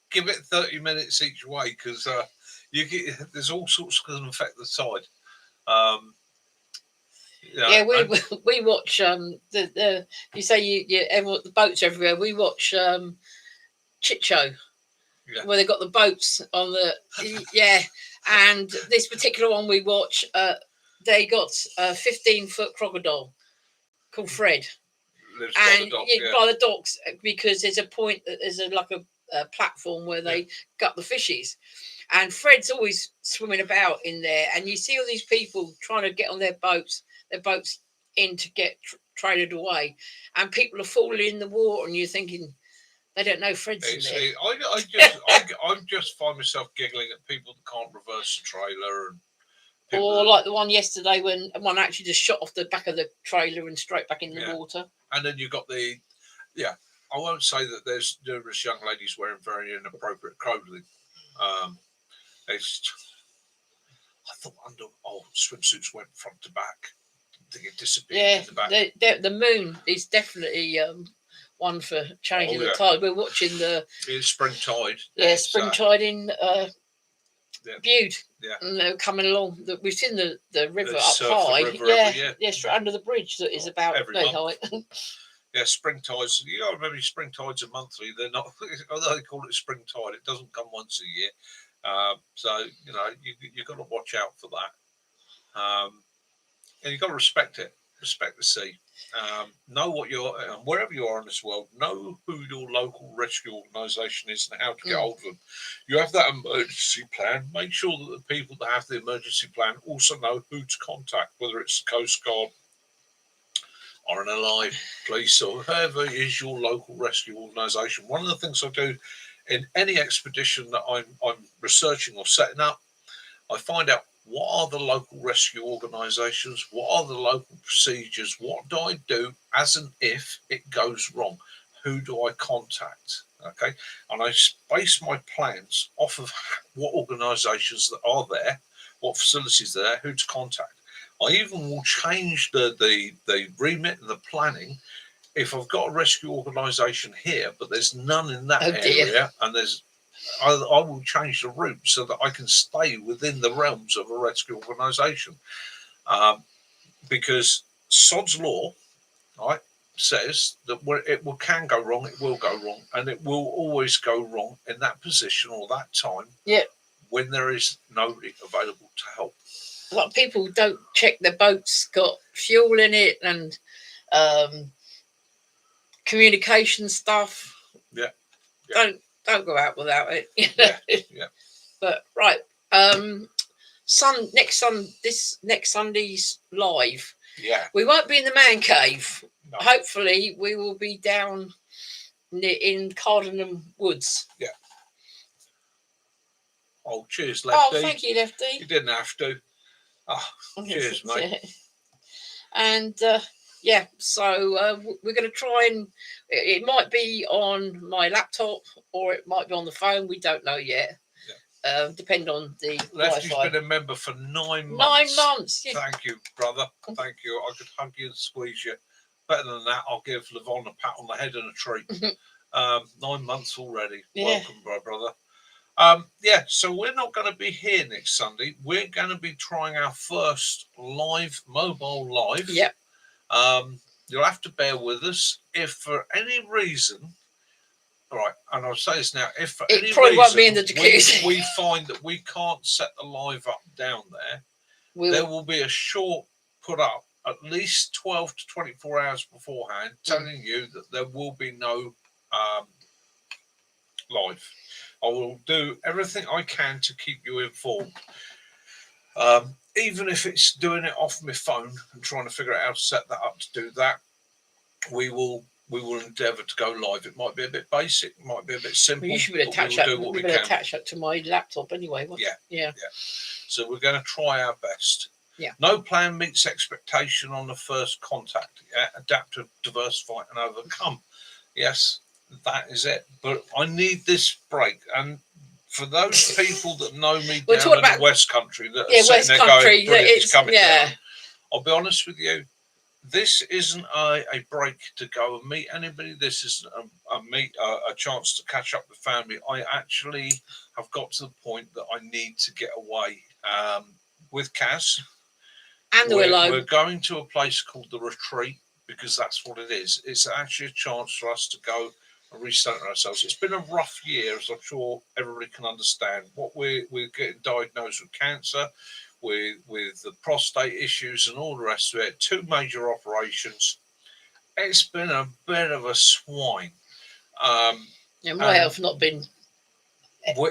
Give it 30 minutes each way because there's all sorts that can affect the tide. We watch you say everyone, the boats everywhere. We watch Chicho, where they got the boats on the and this particular one we watch, they got a 15-foot crocodile called Fred, and by the docks because there's a point that there's a platform where they gut the fishies. And Fred's always swimming about in there, and you see all these people trying to get on their boats in to get traded away, and people are falling in the water, and you're thinking they don't know Fred's in there. I just find myself giggling at people that can't reverse a trailer and Or like the one yesterday when one actually just shot off the back of the trailer and straight back in the water. And then you've got the, I won't say that there's numerous young ladies wearing very inappropriate clothing. I thought swimsuits went front to back. I think it disappeared in the back. The moon is definitely one for changing the tide. We're watching it's spring tide. Yeah, spring tide in Bude. Yeah. And they're coming along. We've seen the river up high. Straight under the bridge that is about very high. Yeah, spring tides. You got to remember, spring tides are monthly. They're not, although they call it spring tide, it doesn't come once a year. So you've got to watch out for that. And you've got to respect it. Respect the sea. Know what wherever you are in this world, know who your local rescue organisation is and how to get hold of them. You have that emergency plan. Make sure that the people that have the emergency plan also know who to contact, whether it's the Coast Guard or an allied police or whoever is your local rescue organisation. One of the things I do in any expedition that I'm researching or setting up, I find out what are the local rescue organisations, what are the local procedures, what do I do as and if it goes wrong, who do I contact, okay? And I base my plans off of what organisations that are there, what facilities are there, who to contact. I even will change the remit and the planning if I've got a rescue organisation here, but there's none in that area, and I will change the route so that I can stay within the realms of a rescue organisation, because sod's law, right, says that where can go wrong, it will go wrong, and it will always go wrong in that position or that time. When there is nobody available to help. A lot of people don't check their boats got fuel in it and communication stuff. Don't go out without it. But right, this next Sunday's live. We won't be in the man cave. No. Hopefully, we will be down in Cardinham Woods. Oh, cheers, Lefty. Oh, thank you, Lefty. You didn't have to. Oh, cheers, mate. And so we're going to try and it might be on my laptop or it might be on the phone. We don't know yet. Depend on the Lefty's Wi-Fi. been a member for 9 months. 9 months. Yeah. Thank you, brother. Thank you. I could hug you and squeeze you. Better than that, I'll give Levon a pat on the head and a treat. 9 months already. Welcome, brother. So we're not going to be here next Sunday. We're going to be trying our first mobile live. You'll have to bear with us. If for any reason, right, and I'll say this now, if for any reason won't be in the jacuzzi. we find that we can't set the live up down there, there will be a short put up at least 12 to 24 hours beforehand telling you that there will be no live. I will do everything I can to keep you informed. Even if it's doing it off my phone and trying to figure out how to set that up to do that, we will endeavour to go live. It might be a bit basic, it might be a bit simple. You should be attached that to my laptop anyway. Yeah. So we're going to try our best. No plan meets expectation on the first contact. Adapt to diversify and overcome. Yes, that is it. But I need this break. And for those people that know me down in the West Country that are sitting there going, it's coming down, I'll be honest with you, this isn't a break to go and meet anybody. This isn't a chance to catch up with family. I actually have got to the point that I need to get away with Kaz. And we're going to a place called the Retreat because that's what it is. It's actually a chance for us to go and recenter ourselves. It's been a rough year, as I'm sure everybody can understand. We're getting diagnosed with cancer, with the prostate issues and all the rest of it. 2 major operations. It's been a bit of a swine. My health not been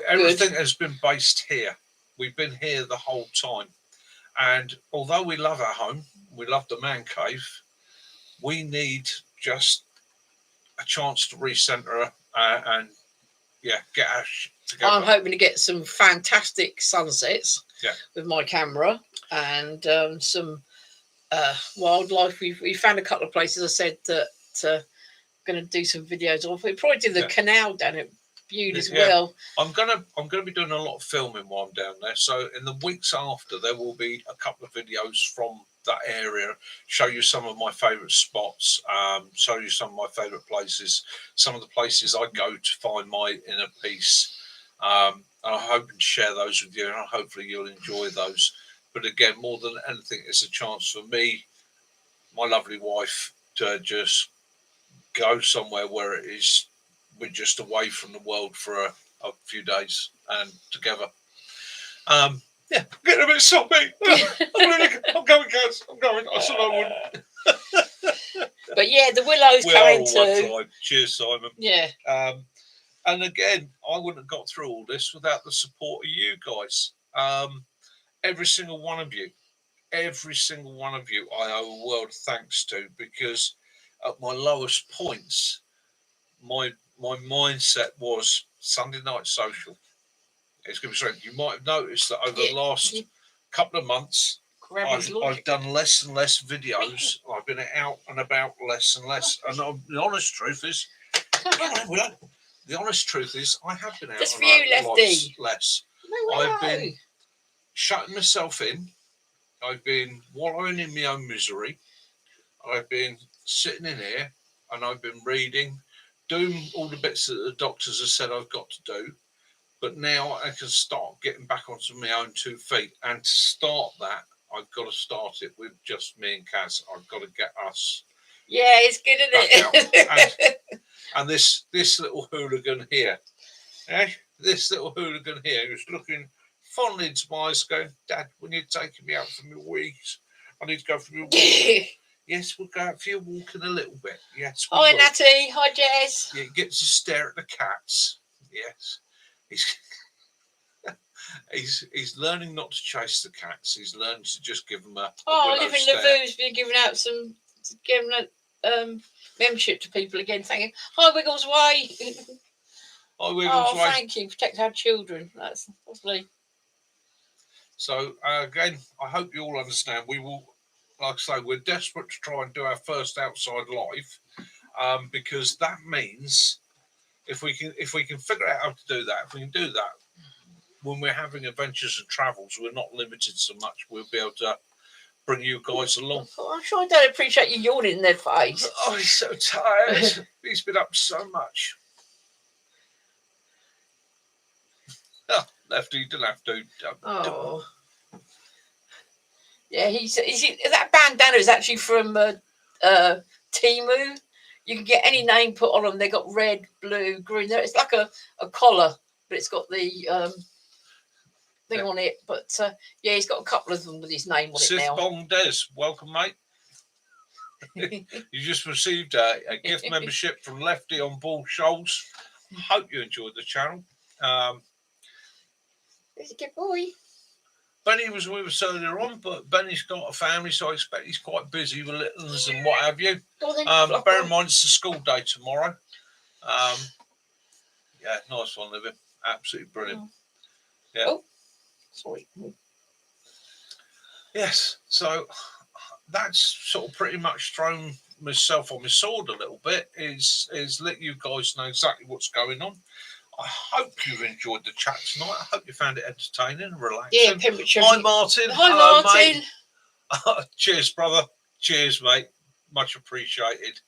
everything has been based here. We've been here the whole time. And although we love our home, we love the man cave, we need just a chance to recenter and get our shit together. I'm hoping to get some fantastic sunsets with my camera. and some wildlife. We found a couple of places. I said that going to do some videos of. We probably do the canal down at Bude as well. I'm gonna be doing a lot of filming while I'm down there. So in the weeks after, there will be a couple of videos from that area, show you some of my favourite spots, show you some of my favourite places, some of the places I go to find my inner peace. And I hope to share those with you, and hopefully you'll enjoy those. But again, more than anything, it's a chance for me, my lovely wife, to just go somewhere where it is we're just away from the world for a few days and together. Yeah, getting a bit soppy. I'm going, guys. I'm going. I said I wouldn't. But yeah, the Willow's coming too. Cheers, Simon. Yeah. And again, I wouldn't have got through all this without the support of you guys. Every single one of you, I owe a world of thanks to, because at my lowest points, my mindset was Sunday night social. It's going to be strange. You might have noticed that over the last couple of months, I've done less and less videos. I've been out and about less and less. And the honest truth is, I have been out just and about less. I've been shutting myself in. I've been wallowing in my own misery. I've been sitting in here and I've been reading, doing all the bits that the doctors have said I've got to do. But now I can start getting back onto my own 2 feet. And to start that, I've got to start it with just me and Kaz. I've got to get us. Yeah, it's good, isn't it? And this little hooligan here, this little hooligan here who's looking fondly into my eyes going, Dad, when you're taking me out for my weeks, I need to go for my walk. Yes, we'll go out for your walk in a little bit. Yes. Hi, Natty. Hi, Jess. Yeah, get to stare at the cats. Yes. He's learning not to chase the cats. He's learning to just give them a living Lavu's been giving out membership to people again, thanking. Hi, Wiggles Way. Hi, Wiggles Way. Thank you. Protect our children. That's lovely. So again, I hope you all understand. We will, like I say, we're desperate to try and do our first outside live, because that means if we can figure out how to do that, if we can do that when we're having adventures and travels, we're not limited so much. We'll be able to bring you guys along. I'm sure I don't appreciate you yawning in their face. Oh, he's so tired. He's been up so much. Oh, Lefty, you don't have to. Oh. Yeah, that bandana is actually from Temu. You can get any name put on them. They got red, blue, green. It's like a collar, but it's got the thing on it. But yeah, he's got a couple of them with his name on it now. Bong Des, welcome, mate. You just received a gift membership from Lefty on Ball Shoals. Hope you enjoyed the channel. He's a good boy. Benny was with us earlier on, but Benny's got a family, so I expect he's quite busy with little ones and what have you. Bear in mind, it's a school day tomorrow. Yeah, nice one, Living. Absolutely brilliant. Yeah. Oh, sorry. Yes, so that's sort of pretty much thrown myself on my sword a little bit, is let you guys know exactly what's going on. I hope you've enjoyed the chat tonight. I hope you found it entertaining and relaxing. Yeah, Pembrokeshire. Hi, Martin. Hi, hello, Martin. Mate. Cheers, brother. Cheers, mate. Much appreciated.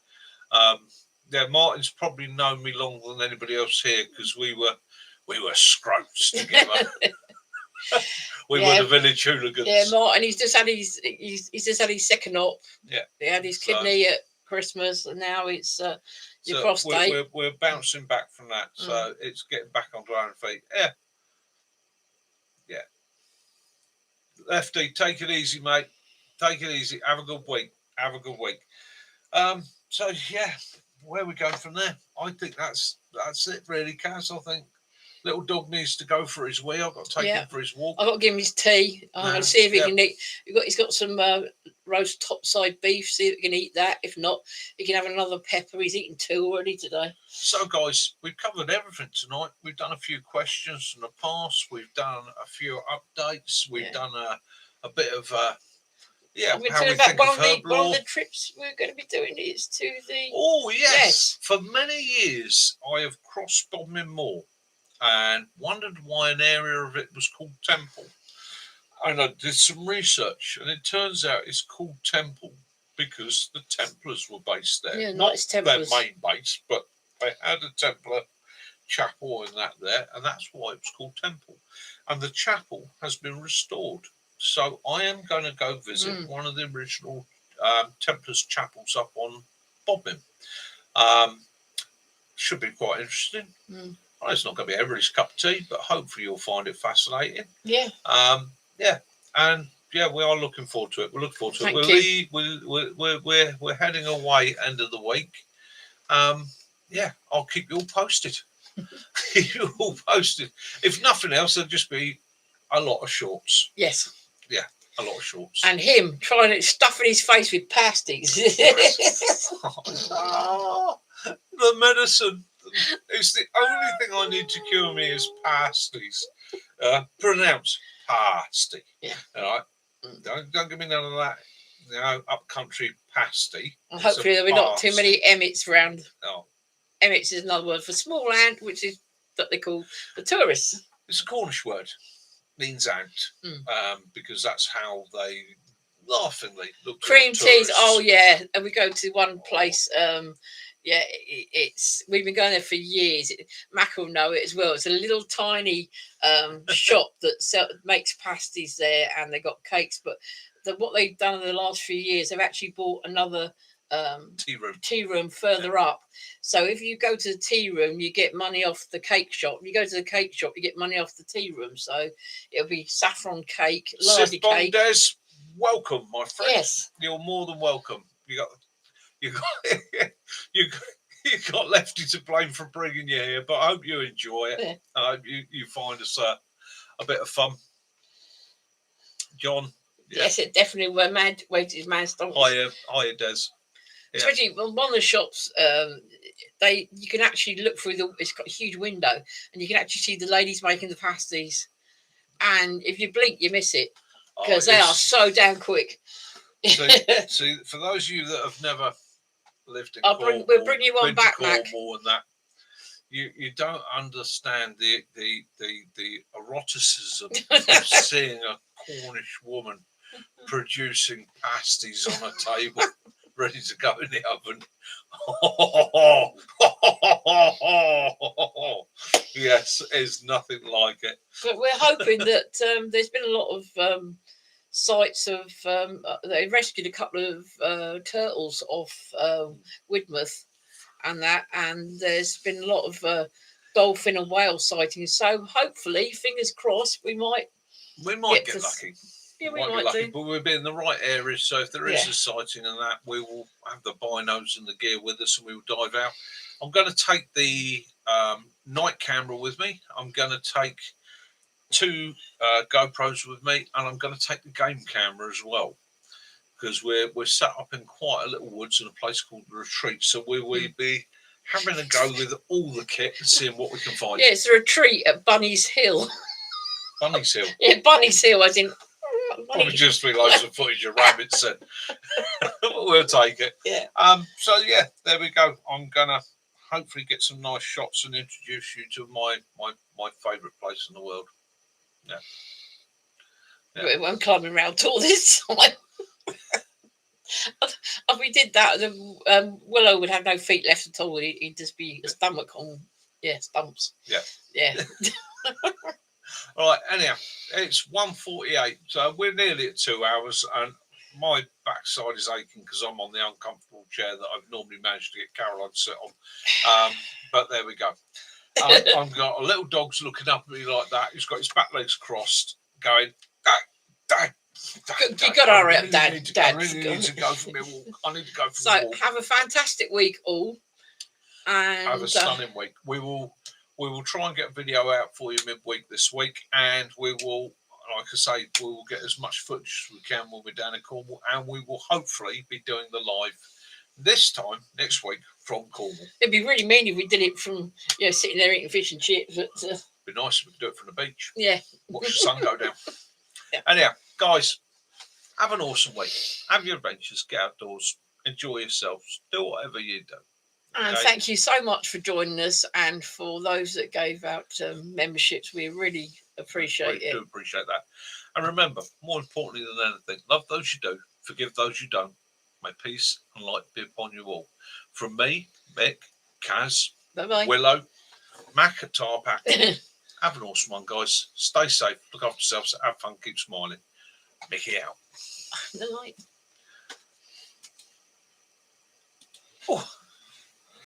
Yeah, Martin's probably known me longer than anybody else here because we were scroats together. We were the village hooligans. Yeah, Martin. He's just had his second op. Yeah, he had his kidney at Christmas, and now it's your prostate. We're bouncing back from that, so it's getting back onto our own feet. Yeah. Lefty, take it easy, mate. Take it easy. Have a good week. So yeah, where we go from there? I think that's it, really, Cass. I think little dog needs to go for his wee. I've got to take him for his walk. I've got to give him his tea. I'm going to see if he can eat. He's got some roast topside beef. See if he can eat that. If not, he can have another pepper. He's eaten 2 already today. So, guys, we've covered everything tonight. We've done a few questions from the past. We've done a few updates. We've done a bit of I'm going to how tell we you about think of herb one law. of the trips we're going to be doing is to the. Oh yes. Yes. For many years, I have crossed Bodmin Moor and wondered why an area of it was called Temple. And I did some research, and it turns out it's called Temple because the Templars were based there. Yeah, not Knights their Templars. main base, but they had a Templar chapel and that there, and that's why it was called Temple. And the chapel has been restored. So I am going to go visit one of the original Templars chapels up on Bodmin. Should be quite interesting. Well, it's not going to be everybody's cup of tea, but hopefully you'll find it fascinating. Yeah. And we are looking forward to it. We're looking forward to Thank it. you. We're heading away end of the week. I'll keep you all posted. Keep you all posted. If nothing else, there'll just be a lot of shorts. Yes. Yeah, a lot of shorts. And him trying to stuffing his face with pasties. The medicine. It's the only thing I need to cure me is pasties. Pronounce pasty. Yeah. All right. Don't give me none of that. Up country pasty. And hopefully there'll be not too many Emmets around. Oh. Emmets is another word for small ant, which is what they call the tourists. It's a Cornish word. Means ant. Because that's how they laughingly look. Cream teas. Oh yeah, and we go to one place. We've been going there for years. Mac will know it as well. It's a little tiny shop that makes pasties there, and they got cakes. But what they've done in the last few years, they've actually bought another tea room further up. So if you go to the tea room, you get money off the cake shop. If you go to the cake shop, you get money off the tea room. So it'll be saffron cake, lardy cake. Des, welcome, my friend. Yes, you're more than welcome. You got Lefty to blame for bringing you here, but I hope you enjoy it. Yeah. I hope you find us a bit of fun. John. Yeah. Yes, it definitely were mad. Waited man stonks. Hiya, Des. Yeah. Especially one of the shops, you can actually look through it's got a huge window, and you can actually see the ladies making the pasties. And if you blink, you miss it because they are so damn quick. See, for those of you that have never lived in Cornwall, we'll bring you one back, Mac. And that you don't understand the eroticism of seeing a Cornish woman producing pasties on a table ready to go in the oven. Yes, there's nothing like it. But we're hoping that there's been a lot of sites of they rescued a couple of turtles off Widmouth and there's been a lot of dolphin and whale sightings. So hopefully, fingers crossed, we might get lucky. Yeah, we might might be lucky, do. but we'll be in the right area. So if there is a sighting and that, we will have the binos and the gear with us, and we will dive out. I'm going to take the night camera with me. I'm going to take 2 GoPros with me, and I'm going to take the game camera as well, because we're set up in quite a little woods in a place called the Retreat. So we will be having a go with all the kit and seeing what we can find. Yeah, it's a retreat at Bunny's Hill. Bunny's Hill. Yeah, Bunny's Hill, as in. Probably just be loads of footage of rabbits, and we'll take it. Yeah. So yeah, there we go. I'm gonna hopefully get some nice shots and introduce you to my favourite place in the world. Yeah. I'm climbing around all this time. If we did that, Willow would have no feet left at all. He'd just be a stomach on, stumps. Yeah. All right, anyhow, it's 1:48, so we're nearly at 2 hours, and my backside is aching because I'm on the uncomfortable chair that I've normally managed to get Caroline to sit on. But there we go. I've got a little dog's looking up at me like that. He's got his back legs crossed, going, Dad. You got to hurry up, Dad. I really need to go for my walk. I need to go for my walk. So have a fantastic week, all. And have a stunning week. We will try and get a video out for you midweek this week, and we will, like I say, we will get as much footage as we can when we're down in Cornwall, and we will hopefully be doing the live this time next week from Cornwall. It'd be really mean if we did it from sitting there eating fish and chips. But it'd be nice if we could do it from the beach. Yeah. Watch the sun go down. Yeah. Anyhow, guys, Have an awesome week. Have your adventures. Get outdoors. Enjoy yourselves. Do whatever you do. And thank you so much for joining us, and for those that gave out memberships. We really appreciate it. Do appreciate that. And remember, more importantly than anything, love those you do, forgive those you don't. May peace and light be upon you all. From me, Mick, Kaz, Bye-bye. Willow, Mac at Tarpack. Have an awesome one, guys. Stay safe. Look after yourselves. Have fun. Keep smiling. Mickey out. Good night. Oh.